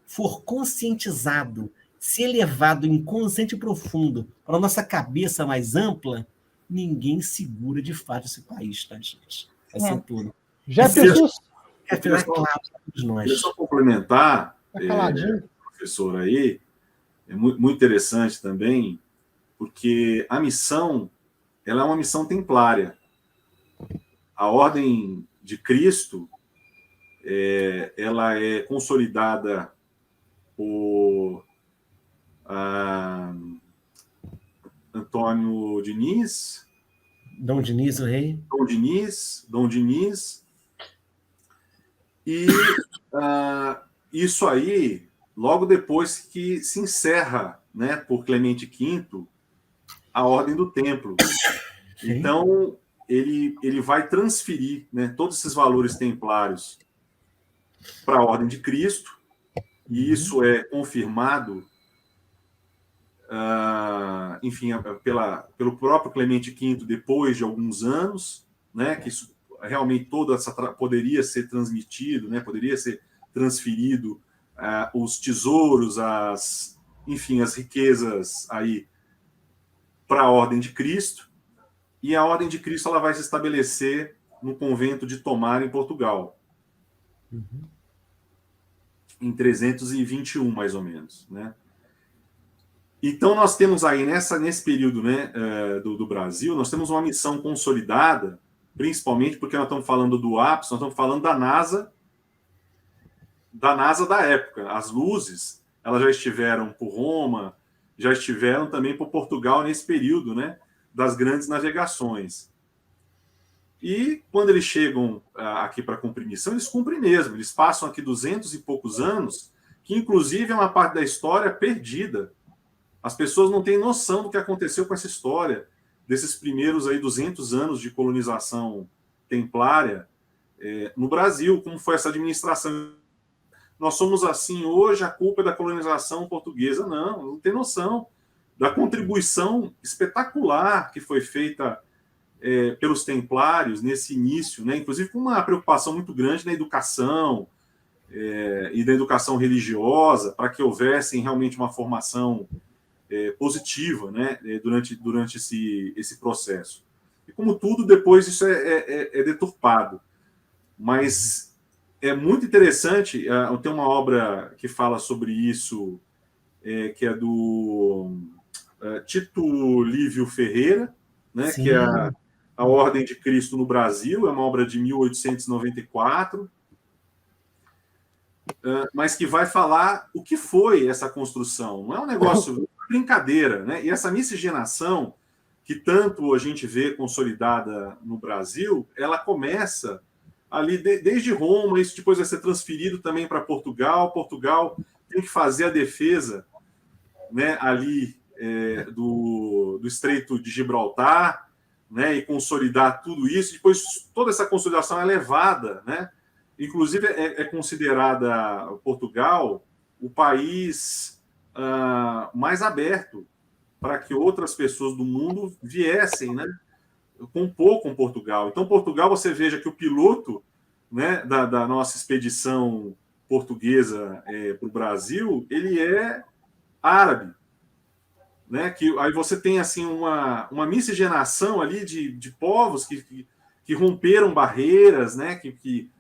for conscientizado, se elevado inconsciente profundo para a nossa cabeça mais ampla, ninguém segura de fato esse país, tá, gente? Vai ser tudo. Já pensou? Queria só complementar, professor, aí, é muito interessante também, porque a missão, ela é uma missão templária. A Ordem de Cristo, ela é consolidada por Antônio Diniz. Dom Diniz, o rei. Dom Diniz. E isso aí, logo depois que se encerra, né, por Clemente V, a Ordem do Templo. Sim. Então, ele vai transferir, né, todos esses valores templários para a Ordem de Cristo, e isso é confirmado, enfim, pelo próprio Clemente V depois de alguns anos, né, que isso realmente toda essa poderia ser transmitido, né, poderia ser transferido os tesouros, enfim, as riquezas aí para a Ordem de Cristo, e a Ordem de Cristo ela vai se estabelecer no convento de Tomar, em Portugal, em 321, mais ou menos, né? Então, nós temos aí, nesse período, né, do Brasil, nós temos uma missão consolidada, principalmente porque nós estamos falando do ápice, nós estamos falando da NASA da época. As luzes, elas já estiveram por Roma, já estiveram também por Portugal nesse período, né, das grandes navegações. E quando eles chegam aqui para cumprir missão, eles cumprem mesmo. Eles passam aqui 200 e poucos anos, que inclusive é uma parte da história perdida. As pessoas não têm noção do que aconteceu com essa história, desses primeiros aí 200 anos de colonização templária no Brasil, como foi essa administração. Nós somos assim hoje, a culpa é da colonização portuguesa. Não tem noção da contribuição espetacular que foi feita pelos templários nesse início, né? Inclusive com uma preocupação muito grande na educação e da educação religiosa, para que houvesse realmente uma formação positiva, né, durante esse processo. E como tudo, depois isso é deturpado. Mas é muito interessante, tem uma obra que fala sobre isso, que é do Tito Lívio Ferreira, né, que é a Ordem de Cristo no Brasil, é uma obra de 1894, mas que vai falar o que foi essa construção. Não é um negócio brincadeira, né? E essa miscigenação que tanto a gente vê consolidada no Brasil, ela começa ali desde Roma, isso depois vai ser transferido também para Portugal. Portugal tem que fazer a defesa, né, ali do Estreito de Gibraltar, né, e consolidar tudo isso. Depois toda essa consolidação é levada, né? Inclusive é considerada Portugal o país mais aberto para que outras pessoas do mundo viessem, né, compor com Portugal. Então, Portugal, você veja que o piloto, né, da nossa expedição portuguesa para o Brasil, ele é árabe, né? Que aí você tem assim uma miscigenação ali de povos que romperam barreiras, né? Que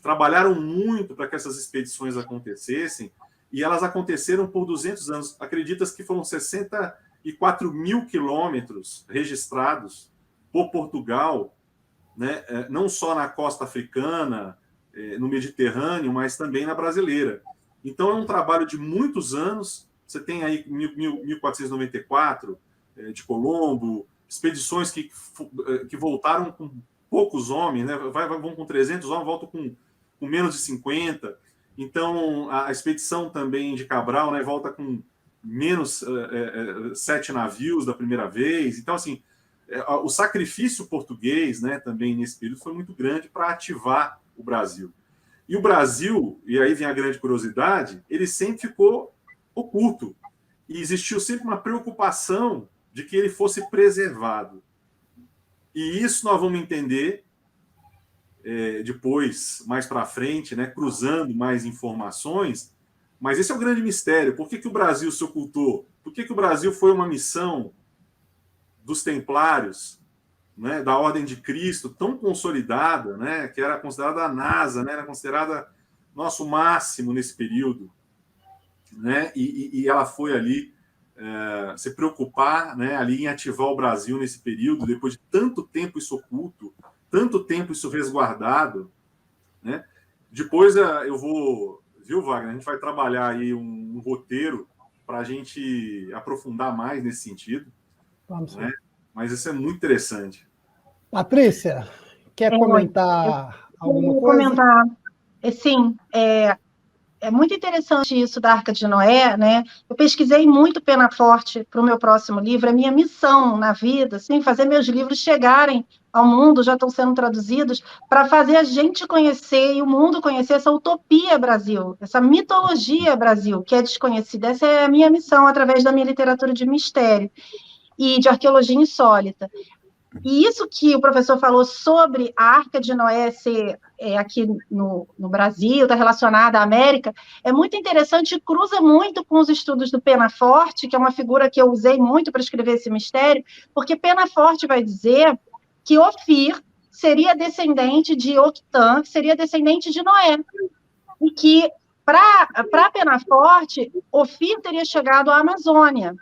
trabalharam muito para que essas expedições acontecessem. E elas aconteceram por 200 anos. Acredita-se que foram 64 mil quilômetros registrados por Portugal, né? Não só na costa africana, no Mediterrâneo, mas também na brasileira. Então, é um trabalho de muitos anos. Você tem aí 1494, de Colombo, expedições que voltaram com poucos homens, né? Vão com 300 homens, voltam com menos de 50. Então, a expedição também de Cabral, né, volta com menos 7 navios da primeira vez. Então, assim, o sacrifício português, né, também nesse período foi muito grande para ativar o Brasil. E o Brasil, e aí vem a grande curiosidade, ele sempre ficou oculto. E existiu sempre uma preocupação de que ele fosse preservado. E isso nós vamos entender depois, mais para frente, né, cruzando mais informações. Mas esse é o grande mistério. Por que o Brasil se ocultou? Por que o Brasil foi uma missão dos templários, né, da Ordem de Cristo, tão consolidada, né, que era considerada a NASA, né, era considerada nosso máximo nesse período, né, e ela foi ali se preocupar, né, ali em ativar o Brasil nesse período, depois de tanto tempo isso oculto, tanto tempo isso resguardado, né? Depois eu vou, viu, Wagner, a gente vai trabalhar aí um roteiro para a gente aprofundar mais nesse sentido. Vamos, né? Mas isso é muito interessante. Patrícia, quer comentar alguma coisa? Comentar. Sim, é muito interessante isso da Arca de Noé, né? Eu pesquisei muito Penaforte para o meu próximo livro. É minha missão na vida, assim, fazer meus livros chegarem ao mundo, já estão sendo traduzidos, para fazer a gente conhecer e o mundo conhecer essa utopia Brasil, essa mitologia Brasil, que é desconhecida. Essa é a minha missão através da minha literatura de mistério e de arqueologia insólita. E isso que o professor falou sobre a Arca de Noé ser aqui no Brasil, está relacionada à América, é muito interessante e cruza muito com os estudos do Penaforte, que é uma figura que eu usei muito para escrever esse mistério, porque Penaforte vai dizer que Ofir seria descendente de Octã, que seria descendente de Noé, e que, para Penaforte, Ofir teria chegado à Amazônia.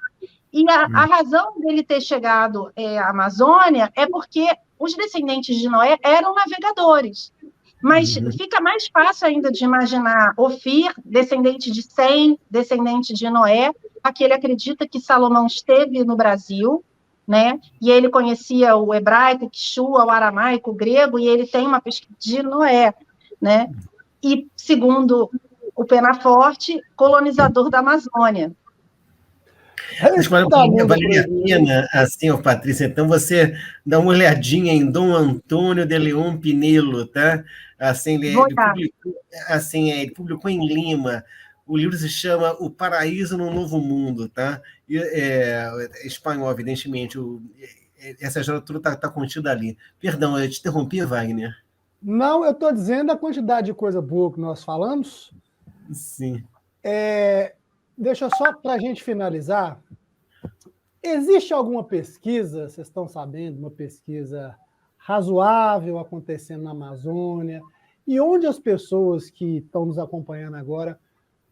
E a razão dele ter chegado à Amazônia é porque os descendentes de Noé eram navegadores. Mas fica mais fácil ainda de imaginar Ofir, descendente de Sem, descendente de Noé, aquele acredita que Salomão esteve no Brasil, né? E ele conhecia o hebraico, o quichua, o aramaico, o grego, e ele tem uma pesquisa de Noé, né? E, segundo o Penaforte, colonizador da Amazônia. Mas valeria a pena, assim, Patrícia, então você dá uma olhadinha em Dom Antônio de Leon Pinelo, tá? Assim, ele publicou em Lima. O livro se chama O Paraíso no Novo Mundo, tá? E, espanhol, evidentemente. Essa história toda está contida ali. Perdão, eu te interrompi, Wagner? Não, eu estou dizendo a quantidade de coisa boa que nós falamos. Sim. Deixa só para a gente finalizar. Existe alguma pesquisa, vocês estão sabendo, uma pesquisa razoável acontecendo na Amazônia, e onde as pessoas que estão nos acompanhando agora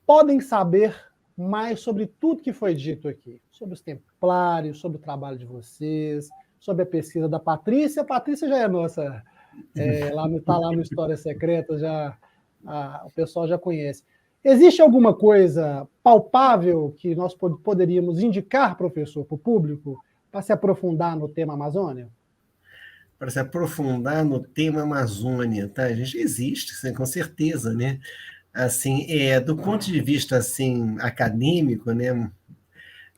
podem saber mais sobre tudo que foi dito aqui, sobre os templários, sobre o trabalho de vocês, sobre a pesquisa da Patrícia. A Patrícia já é nossa, está lá no História Secreta, o pessoal já conhece. Existe alguma coisa palpável que nós poderíamos indicar, professor, para o público, para se aprofundar no tema Amazônia? Para se aprofundar no tema Amazônia, tá? Gente, existe, sim, com certeza, né? Assim, do ponto de vista assim acadêmico, né?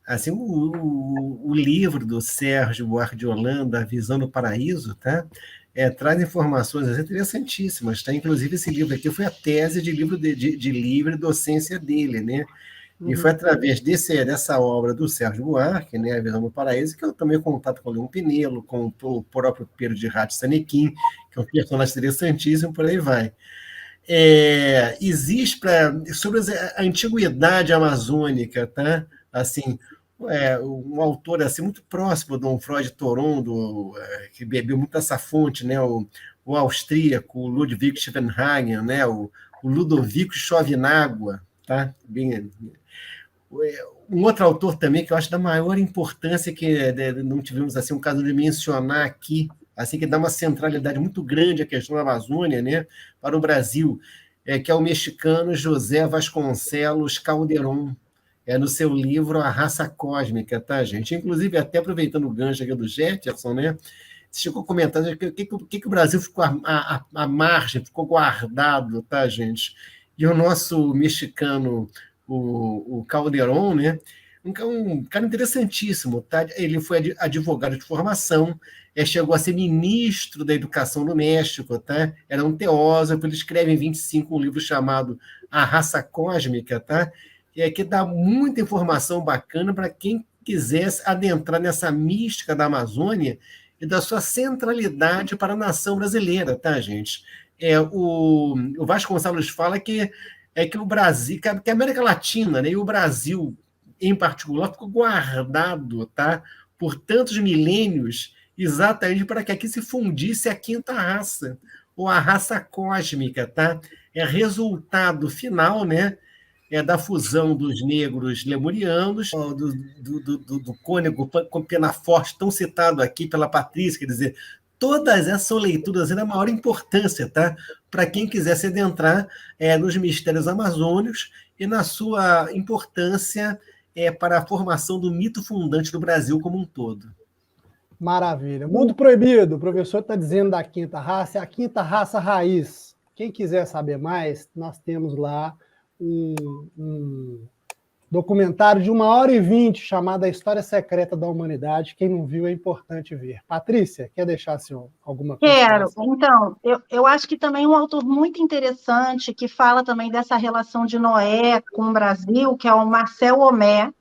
Assim, o livro do Sérgio Buarque de Holanda, A Visão do Paraíso, tá? Traz informações interessantíssimas, tá? Inclusive, esse livro aqui foi a tese de livre docência dele, né? E foi através dessa obra do Sérgio Buarque, né, A Visão do Paraíso, que eu tomei contato com o Leon Pinelo, com o próprio Pedro de Ratzanequim, que é um personagem interessantíssimo, por aí vai. Existe sobre a antiguidade amazônica, tá? Assim, um autor assim, muito próximo do Dom Freud Toron, que bebeu muito essa fonte, né? O austríaco Ludwig Schwenhagen, né? O Ludovico Schovenagua, tá? Um outro autor também que eu acho da maior importância, que não tivemos assim, um caso de mencionar aqui, assim, que dá uma centralidade muito grande à questão da Amazônia, né, para o Brasil, que é o mexicano José Vasconcelos Calderón, no seu livro A Raça Cósmica, tá, gente? Inclusive, até aproveitando o gancho aqui do Jetterson, né, chegou comentando o que o Brasil ficou à margem, ficou guardado, tá, gente? E o nosso mexicano, o Calderón, né, um cara interessantíssimo, tá? Ele foi advogado de formação, chegou a ser ministro da Educação no México, tá? Era um teósofo, ele escreve em 25 um livro chamado A Raça Cósmica, tá? Que dá muita informação bacana para quem quisesse adentrar nessa mística da Amazônia e da sua centralidade para a nação brasileira, tá, gente? O Vasconcelos fala que o Brasil, que a América Latina, né, e o Brasil em particular, ficou guardado, tá, por tantos milênios, exatamente para que aqui se fundisse a quinta raça, ou a raça cósmica, tá? Resultado final, né, da fusão dos negros lemurianos, do cônego com pena forte, tão citado aqui pela Patrícia, quer dizer, todas essas leituras da maior importância, tá? Para quem quiser se adentrar nos mistérios amazônicos e na sua importância para a formação do mito fundante do Brasil como um todo. Maravilha. Mundo Proibido, o professor está dizendo da quinta raça, é a quinta raça raiz. Quem quiser saber mais, nós temos lá um documentário de 1h20 chamado A História Secreta da Humanidade. Quem não viu, é importante ver. Patrícia, quer deixar assim, alguma coisa? Quero. Então, eu acho que também um autor muito interessante, que fala também dessa relação de Noé com o Brasil, que é o Marcel Homé,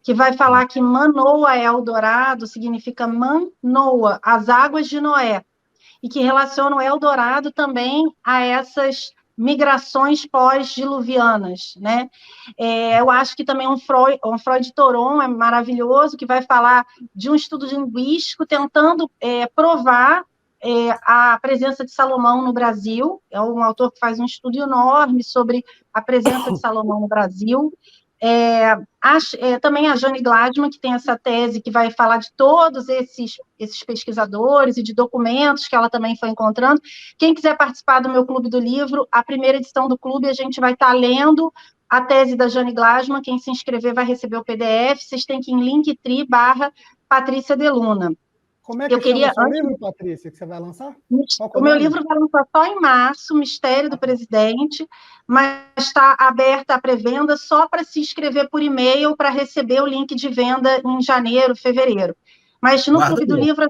que vai falar que Manoa é Eldorado, significa Manoa, as águas de Noé, e que relaciona o Eldorado também a essas migrações pós-diluvianas, né? Eu acho que também um Freud Toron é maravilhoso, que vai falar de um estudo linguístico tentando provar a presença de Salomão no Brasil. É um autor que faz um estudo enorme sobre a presença de Salomão no Brasil. Também a Jane Gladman, que tem essa tese que vai falar de todos esses pesquisadores e de documentos que ela também foi encontrando. Quem quiser participar do meu Clube do Livro, a primeira edição do clube, a gente vai estar lendo a tese da Jane Gladman. Quem se inscrever vai receber o PDF. Vocês têm que ir em Linktree/Patrícia Deluna. Como é que chama o seu livro, Patrícia, que você vai lançar? O meu livro vai lançar só em março, Mistério do Presidente, mas está aberta a pré-venda só para se inscrever por e-mail para receber o link de venda em janeiro, fevereiro. Mas no Clube do Livro...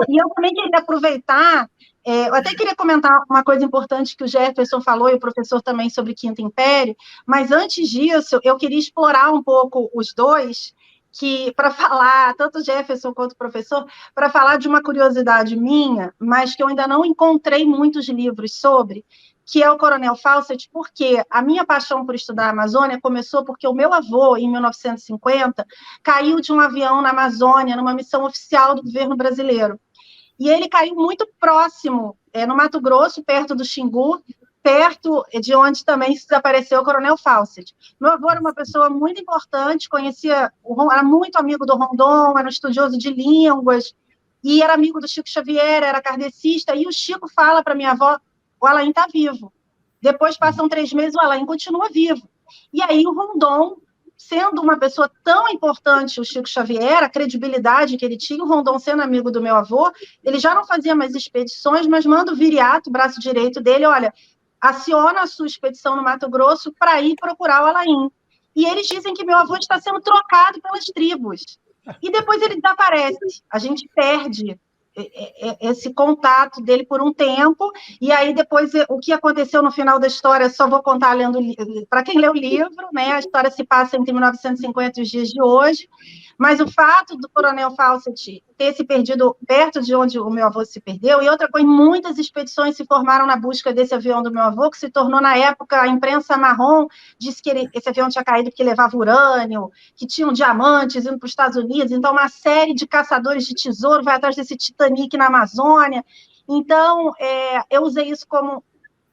E eu também queria aproveitar, eu até queria comentar uma coisa importante que o Jefferson falou e o professor também sobre Quinto Império, mas antes disso, eu queria explorar um pouco os dois, que para falar, tanto o Jefferson quanto o professor, para falar de uma curiosidade minha, mas que eu ainda não encontrei muitos livros sobre, que é o Coronel Fawcett, porque a minha paixão por estudar a Amazônia começou porque o meu avô, em 1950, caiu de um avião na Amazônia, numa missão oficial do governo brasileiro. E ele caiu muito próximo, no Mato Grosso, perto do Xingu, perto de onde também se desapareceu o Coronel Fawcett. Meu avô era uma pessoa muito importante, era muito amigo do Rondon, era um estudioso de línguas, e era amigo do Chico Xavier, era kardecista, e o Chico fala para minha avó, o Alain está vivo. Depois passam 3 meses, o Alain continua vivo. E aí o Rondon, sendo uma pessoa tão importante, o Chico Xavier, a credibilidade que ele tinha, o Rondon sendo amigo do meu avô, ele já não fazia mais expedições, mas manda o Viriato, o braço direito dele, olha, aciona a sua expedição no Mato Grosso para ir procurar o Alain. E eles dizem que meu avô está sendo trocado pelas tribos. E depois ele desaparece. A gente perde esse contato dele por um tempo, e aí depois o que aconteceu no final da história, só vou contar lendo para quem lê o livro, né? A história se passa entre 1950 e os dias de hoje, mas o fato do Coronel Fawcett ter se perdido perto de onde o meu avô se perdeu, e outra coisa, muitas expedições se formaram na busca desse avião do meu avô, que se tornou, na época, a imprensa marrom disse que esse avião tinha caído porque levava urânio, que tinham diamantes indo para os Estados Unidos, então uma série de caçadores de tesouro vai atrás desse Titanic na Amazônia. Então, eu usei isso como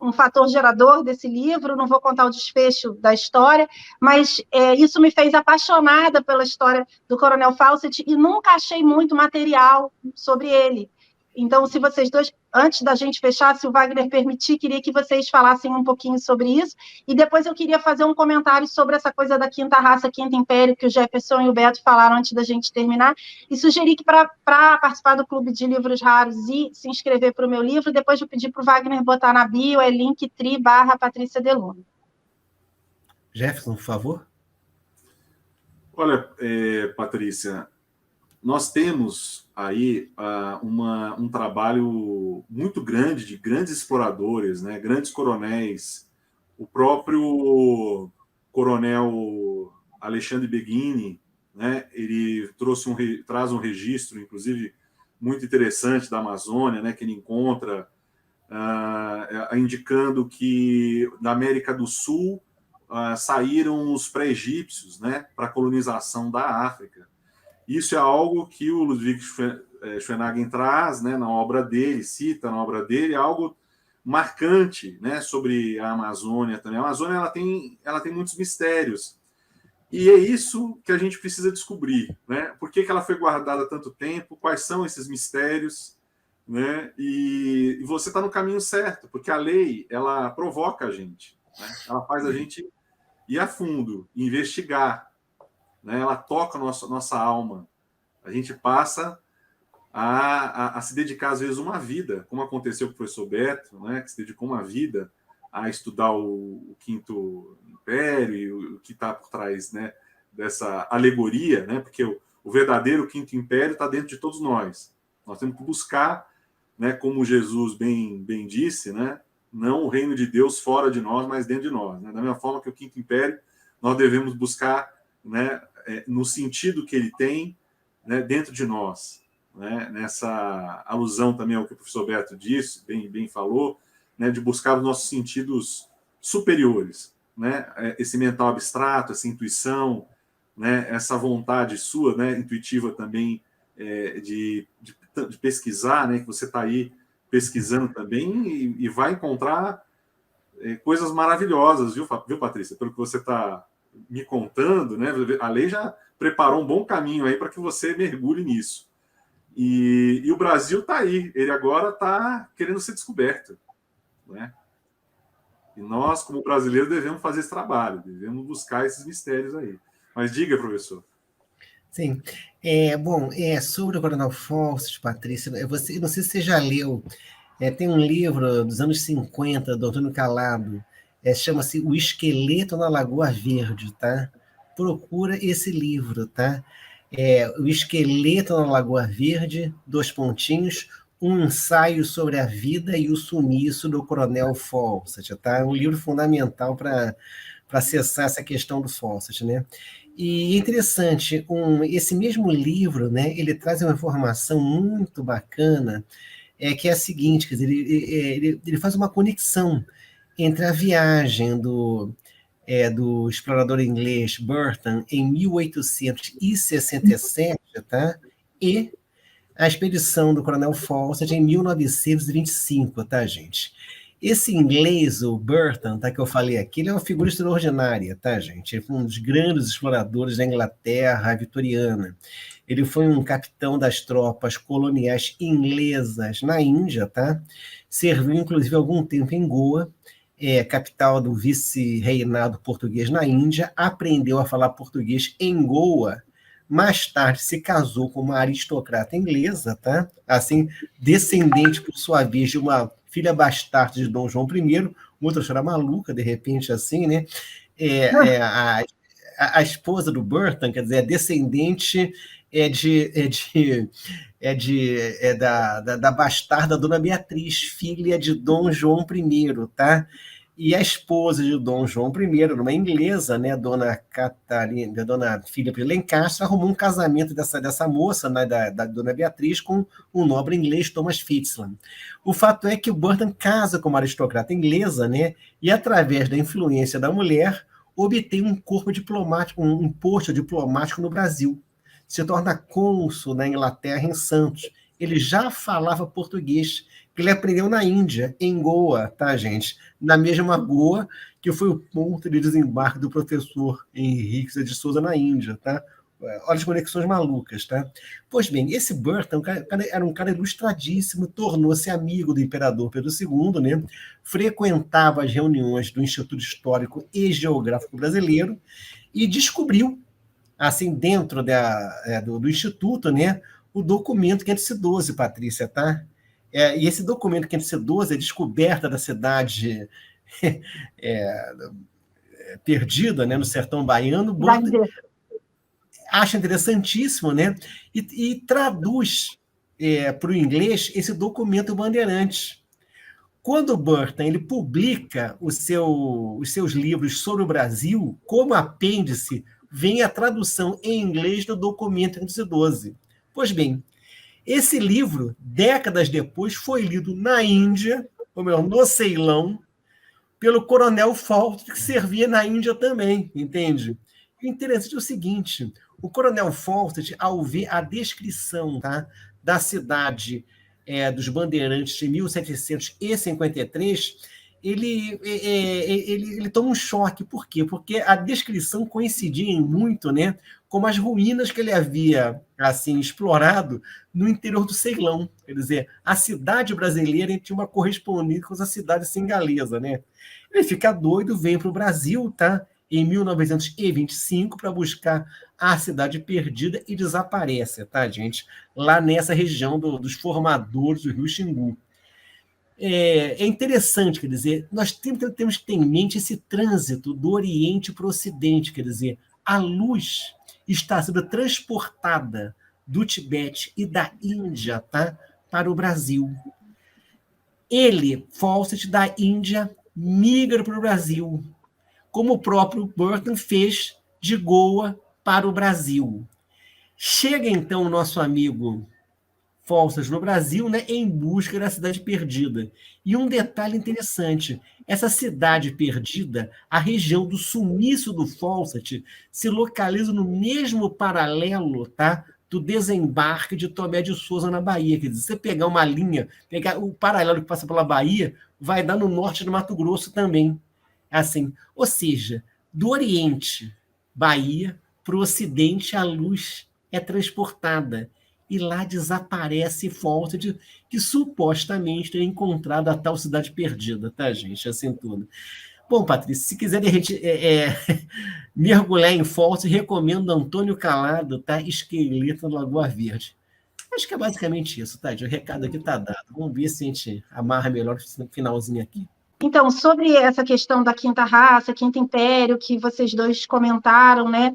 um fator gerador desse livro, não vou contar o desfecho da história, mas isso me fez apaixonada pela história do Coronel Fawcett e nunca achei muito material sobre ele. Então, se vocês dois, antes da gente fechar, se o Wagner permitir, queria que vocês falassem um pouquinho sobre isso, e depois eu queria fazer um comentário sobre essa coisa da quinta raça, quinto império, que o Jefferson e o Beto falaram antes da gente terminar, e sugerir que para participar do Clube de Livros Raros e se inscrever para o meu livro, depois eu pedi para o Wagner botar na bio, é Linktree/Patrícia Deluna. Jefferson, por favor. Olha, Patrícia, nós temos aí um trabalho muito grande de grandes exploradores, né, grandes coronéis. O próprio coronel Alexandre Beguini, né, ele traz um registro, inclusive, muito interessante da Amazônia, né, que ele encontra, indicando que da América do Sul saíram os pré-egípcios, né, para a colonização da África. Isso é algo que o Ludwig Schwenhagen traz, né, na obra dele, cita na obra dele, algo marcante, né, sobre a Amazônia também. A Amazônia ela tem muitos mistérios. E é isso que a gente precisa descobrir, né? Por que ela foi guardada há tanto tempo? Quais são esses mistérios? Né? E você está no caminho certo, porque a lei ela provoca a gente, né? Ela faz a gente ir a fundo, investigar, né? Ela toca a nossa alma. A gente passa a se dedicar, às vezes, uma vida, como aconteceu com o professor Beto, né? Que se dedicou uma vida a estudar o Quinto Império e o que está por trás, né, dessa alegoria, né? Porque o verdadeiro Quinto Império está dentro de todos nós. Nós temos que buscar, né, como Jesus bem disse, né, não o reino de Deus fora de nós, mas dentro de nós. Né? Da mesma forma que o Quinto Império, nós devemos buscar, né, no sentido que ele tem, né, dentro de nós. Né? Nessa alusão também ao que o professor Beto disse, bem falou, né, de buscar os nossos sentidos superiores. Né? Esse mental abstrato, essa intuição, né, essa vontade sua, né, intuitiva também, de pesquisar, né, que você está aí pesquisando também e vai encontrar coisas maravilhosas, viu, Patrícia? Pelo que você está me contando, né, a lei já preparou um bom caminho aí para que você mergulhe nisso. E o Brasil está aí, ele agora está querendo ser descoberto. Né? E nós, como brasileiros, devemos fazer esse trabalho, devemos buscar esses mistérios aí. Mas diga, professor. Sim. Bom, sobre o Coronel Fawcett, Patrícia, não sei se você já leu, tem um livro dos anos 50, do Antônio Calado, chama-se O Esqueleto na Lagoa Verde, tá? Procura esse livro, tá? O Esqueleto na Lagoa Verde, um ensaio sobre a vida e o sumiço do Coronel Fawcett, tá? É um livro fundamental para acessar essa questão do Fawcett, né? E é interessante, esse mesmo livro, né, ele traz uma informação muito bacana, que é a seguinte, quer dizer, ele faz uma conexão entre a viagem do explorador inglês Burton em 1867, tá? E a expedição do Coronel Fawcett em 1925, tá, gente? Esse inglês, o Burton, tá, que eu falei aqui, ele é uma figura extraordinária, tá, gente? Ele foi um dos grandes exploradores da Inglaterra vitoriana. Ele foi um capitão das tropas coloniais inglesas na Índia, tá? Serviu, inclusive, algum tempo em Goa, capital do vice-reinado português na Índia, aprendeu a falar português em Goa. Mais tarde se casou com uma aristocrata inglesa, tá? Assim, descendente, por sua vez, de uma filha bastarda de Dom João I, outra história maluca, de repente, assim, né? A esposa do Burton, quer dizer, é descendente da bastarda Dona Beatriz, filha de Dom João I, tá? E a esposa de Dom João I, uma inglesa, né, Dona Catarina, Dona Philip Lencastre, arrumou um casamento dessa moça, né, da Dona Beatriz, com um nobre inglês, Thomas Fitzalan. O fato é que o Burton casa com uma aristocrata inglesa, né, e através da influência da mulher, obtém um corpo diplomático, um posto diplomático no Brasil. Se torna cônsul na Inglaterra, em Santos. Ele já falava português, que ele aprendeu na Índia, em Goa, tá, gente? Na mesma Goa que foi o ponto de desembarque do professor Henrique de Souza na Índia, tá? Olha as conexões malucas, tá? Pois bem, esse Burton era um cara ilustradíssimo, tornou-se amigo do imperador Pedro II, né? Frequentava as reuniões do Instituto Histórico e Geográfico Brasileiro e descobriu, assim, dentro do Instituto, né, o documento 512, Patrícia, tá? E esse documento 512 é descoberta da cidade perdida, né, no sertão baiano. acha interessantíssimo, né? E traduz para o inglês esse documento Bandeirantes. Quando o Burton ele publica os seus livros sobre o Brasil, como apêndice, vem a tradução em inglês do documento 512. Pois bem, esse livro, décadas depois, foi lido na Índia, ou melhor, no Ceilão, pelo coronel Fawcett, que servia na Índia também, entende? O interessante é o seguinte, o coronel Fawcett, ao ver a descrição, tá, da cidade dos Bandeirantes em 1753, ele toma um choque. Por quê? Porque a descrição coincidia muito, né, com as ruínas que ele havia assim explorado no interior do Ceilão. Quer dizer, a cidade brasileira tinha uma correspondência com a cidade singalesa, né? Ele fica doido, vem para o Brasil, tá? Em 1925, para buscar a cidade perdida e desaparece, tá, gente? Lá nessa região dos formadores do Rio Xingu. É interessante, quer dizer, nós temos que ter em mente esse trânsito do Oriente para o Ocidente, quer dizer, a luz está sendo transportada do Tibete e da Índia, tá, para o Brasil. Ele, Fawcett, da Índia, migra para o Brasil, como o próprio Burton fez de Goa para o Brasil. Chega, então, o nosso amigo Fawcett no Brasil, né, em busca da cidade perdida. E um detalhe interessante, essa cidade perdida, a região do sumiço do Fawcett, se localiza no mesmo paralelo, tá, do desembarque de Tomé de Souza na Bahia. Quer dizer, você pegar uma linha, pegar o paralelo que passa pela Bahia, vai dar no norte do Mato Grosso também. Assim, ou seja, do Oriente, Bahia, para o Ocidente, a luz é transportada. E lá desaparece Fawcett, que supostamente teria encontrado a tal cidade perdida, tá, gente? Assim tudo. Bom, Patrícia, se quiser mergulhar em Fawcett, recomendo Antônio Calado, tá? Esqueleto na Lagoa Verde. Acho que é basicamente isso, tá? O recado aqui tá dado. Vamos ver se a gente amarra melhor no finalzinho aqui. Então, sobre essa questão da quinta raça, quinto império, que vocês dois comentaram, né?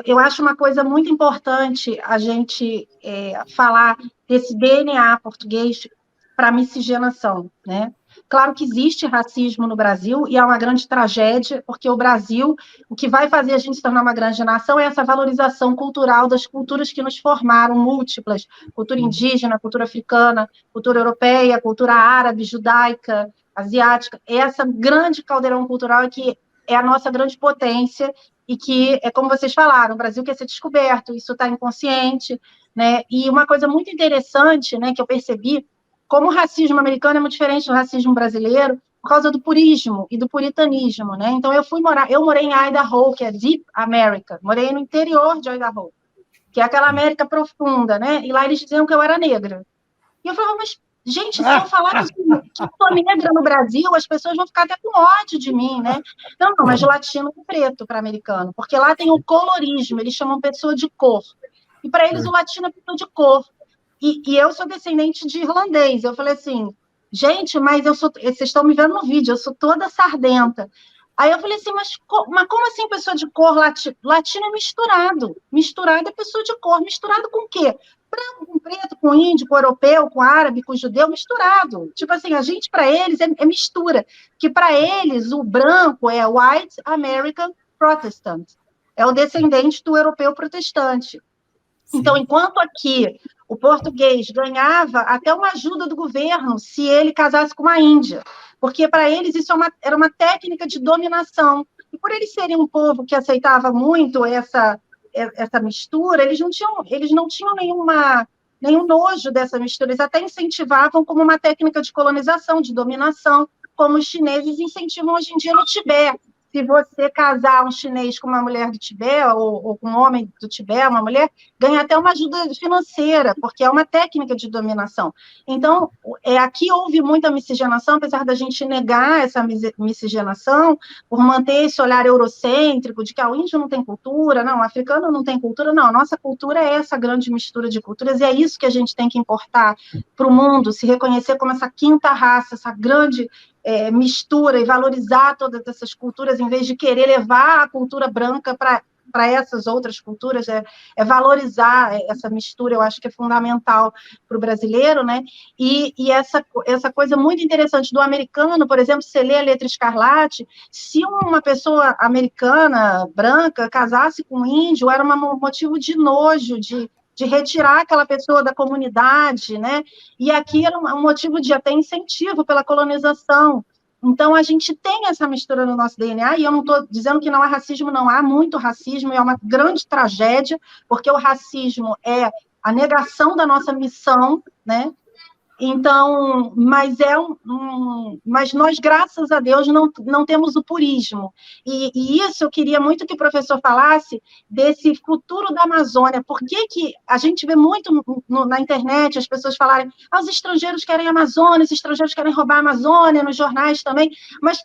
Eu acho uma coisa muito importante a gente falar desse DNA português para a miscigenação, né? Claro que existe racismo no Brasil e é uma grande tragédia, porque o Brasil, o que vai fazer a gente se tornar uma grande nação é essa valorização cultural das culturas que nos formaram, múltiplas, cultura indígena, cultura africana, cultura europeia, cultura árabe, judaica, asiática, essa grande caldeirão cultural que é a nossa grande potência e que, é como vocês falaram, o Brasil quer ser descoberto, isso está inconsciente, né? E uma coisa muito interessante, né, que eu percebi, como o racismo americano é muito diferente do racismo brasileiro, por causa do purismo e do puritanismo, né? Então, eu morei em Idaho, que é Deep America, morei no interior de Idaho, que é aquela América profunda, né? E lá eles diziam que eu era negra. E eu falava, mas gente, se eu falar que eu sou negra no Brasil, as pessoas vão ficar até com ódio de mim, né? Não, mas latino é preto para americano, porque lá tem o colorismo, eles chamam pessoa de cor. E para eles o latino é pessoa de cor. E eu sou descendente de irlandês. Eu falei assim, gente, mas vocês estão me vendo no vídeo, eu sou toda sardenta. Aí eu falei assim, mas como assim pessoa de cor latino? Latino é misturado. Misturado é pessoa de cor. Misturado com o quê? Branco com preto, com índio, com europeu, com árabe, com judeu, misturado. Tipo assim, a gente, para eles, é mistura. Que para eles, o branco é White American Protestant. É o descendente do europeu protestante. Sim. Então, enquanto aqui o português ganhava até uma ajuda do governo se ele casasse com uma índia, porque para eles isso era uma técnica de dominação. E por eles serem um povo que aceitava muito essa mistura, eles não tinham nenhum nojo dessa mistura, eles até incentivavam como uma técnica de colonização, de dominação, como os chineses incentivam hoje em dia no Tibete. Se você casar um chinês com uma mulher do Tibete, ou com um homem do Tibete, uma mulher, ganha até uma ajuda financeira, porque é uma técnica de dominação. Então, aqui houve muita miscigenação, apesar da gente negar essa miscigenação, por manter esse olhar eurocêntrico, de que o índio não tem cultura, não, o africano não tem cultura, não, a nossa cultura é essa grande mistura de culturas, e é isso que a gente tem que importar para o mundo, se reconhecer como essa quinta raça, essa grande mistura e valorizar todas essas culturas, em vez de querer levar a cultura branca para para essas outras culturas, é valorizar essa mistura, eu acho que é fundamental para o brasileiro, né? E essa coisa muito interessante do americano, por exemplo, você lê a Letra Escarlate, se uma pessoa americana, branca, casasse com um índio, era um motivo de nojo, de retirar aquela pessoa da comunidade, né? E aqui era um motivo de até incentivo pela colonização. Então, a gente tem essa mistura no nosso DNA, e eu não estou dizendo que não há racismo, não há muito racismo, é uma grande tragédia, porque o racismo é a negação da nossa missão, né? Então, mas mas nós, graças a Deus, não temos o purismo. E isso eu queria muito que o professor falasse desse futuro da Amazônia. Por que a gente vê muito na internet as pessoas falarem os estrangeiros querem a Amazônia, os estrangeiros querem roubar a Amazônia, nos jornais também, mas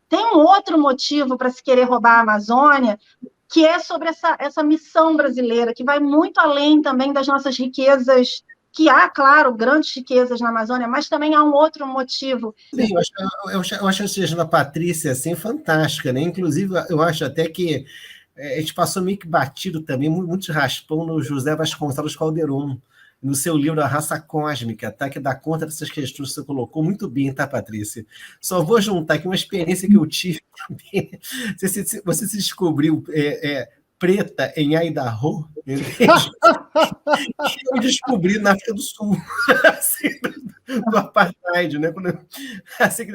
tem um outro motivo para se querer roubar a Amazônia, que é sobre essa missão brasileira, que vai muito além também das nossas riquezas, que há, claro, grandes riquezas na Amazônia, mas também há um outro motivo. Sim, eu acho a sugestão da Patrícia assim, fantástica, né? Inclusive, eu acho até que a gente passou meio que batido também, muito raspão no José Vasconcelos Calderon, no seu livro A Raça Cósmica, tá? Que dá conta dessas questões que você colocou muito bem, tá, Patrícia? Só vou juntar aqui uma experiência que eu tive também. Você se descobriu preta em Idaho, entende? Que eu descobri na África do Sul, assim, do apartheid, né? Assim,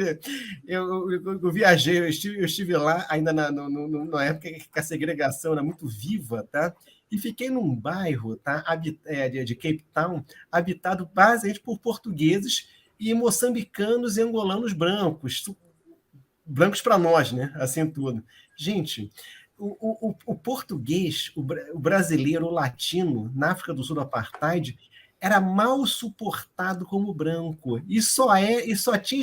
eu viajei, eu estive lá ainda na época que a segregação era muito viva, tá? E fiquei num bairro, tá? De Cape Town, habitado basicamente por portugueses e moçambicanos e angolanos brancos para nós, né? Assim tudo. Gente, o português, o brasileiro, o latino, na África do Sul do apartheid, era mal suportado como branco. E só tinha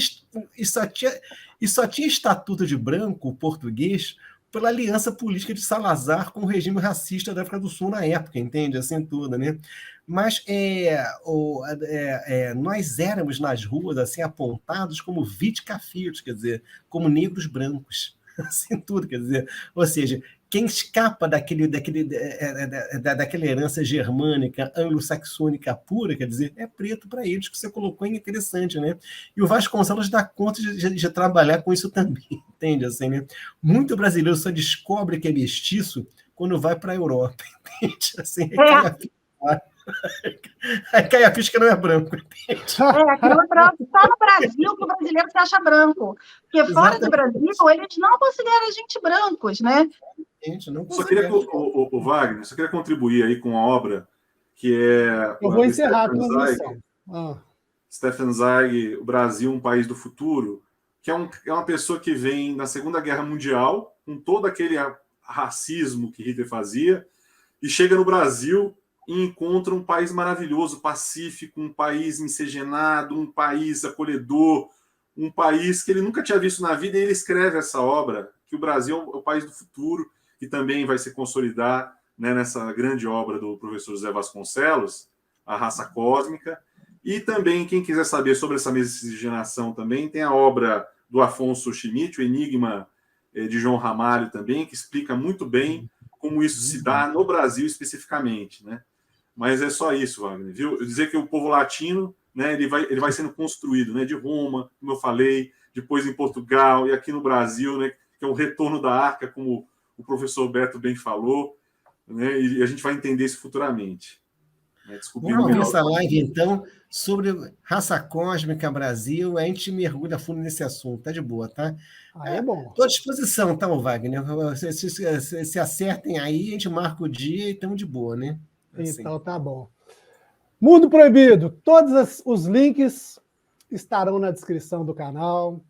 estatuto de branco, o português, pela aliança política de Salazar com o regime racista da África do Sul na época, entende? Assim tudo, né? Mas nós éramos nas ruas assim apontados como viticafios, quer dizer, como negros brancos. Assim tudo, quer dizer, ou seja, quem escapa daquela herança germânica, anglo-saxônica pura, quer dizer, é preto para eles, que você colocou é interessante, né? E o Vasconcelos dá conta de trabalhar com isso também, entende? Assim, né? Muito brasileiro só descobre que é mestiço quando vai para a Europa, entende? Assim, aí cai a ficha que não é branco, entende? Aquilo é branco. Só no Brasil que o brasileiro se acha branco. Porque fora do Brasil, eles não consideram a gente brancos, né? Só queria, o Wagner, só queria contribuir aí com a obra que é... Eu vou encerrar a transmissão. Stefan Zweig, O Brasil, um País do Futuro, que é uma pessoa que vem na Segunda Guerra Mundial, com todo aquele racismo que Hitler fazia, e chega no Brasil e encontra um país maravilhoso, pacífico, um país miscigenado, um país acolhedor, um país que ele nunca tinha visto na vida, e ele escreve essa obra, que o Brasil é o país do futuro, que também vai se consolidar, né, nessa grande obra do professor José Vasconcelos, A Raça Cósmica. E também, quem quiser saber sobre essa miscigenação também, tem a obra do Afonso Schmidt, O Enigma de João Ramalho também, que explica muito bem como isso se dá no Brasil especificamente, né? Mas é só isso, Wagner, viu? Eu dizer que o povo latino, né, ele vai sendo construído, né, de Roma, como eu falei, depois em Portugal e aqui no Brasil, né, que é um retorno da arca, como o professor Beto bem falou, né, e a gente vai entender isso futuramente. Né, vamos ouvir essa live, então, sobre Raça Cósmica Brasil, a gente mergulha fundo nesse assunto, tá de boa, tá? É bom. Estou à disposição, tá, Wagner? Se acertem aí, a gente marca o dia e estamos de boa, né? Assim. Então tá bom. Mundo Proibido, todos os links estarão na descrição do canal,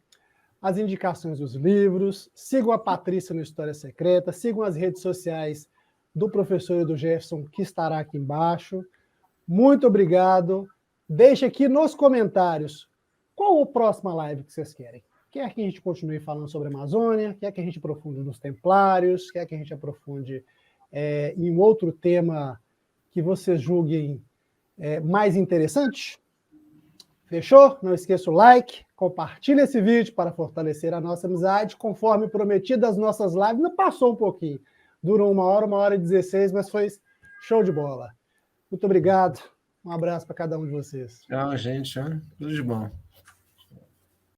as indicações dos livros, sigam a Patrícia no História Secreta, sigam as redes sociais do professor e do Jefferson, que estará aqui embaixo. Muito obrigado. Deixe aqui nos comentários qual a próxima live que vocês querem. Quer que a gente continue falando sobre a Amazônia? Quer que a gente aprofunde nos Templários? Quer que a gente aprofunde em outro tema que vocês julguem mais interessante? Fechou? Não esqueça o like, compartilhe esse vídeo para fortalecer a nossa amizade. Conforme prometido, as nossas lives, não passou um pouquinho, Durou 1 hora e 16, mas foi show de bola. Muito obrigado. Um abraço para cada um de vocês. Tchau, gente. Tudo de bom.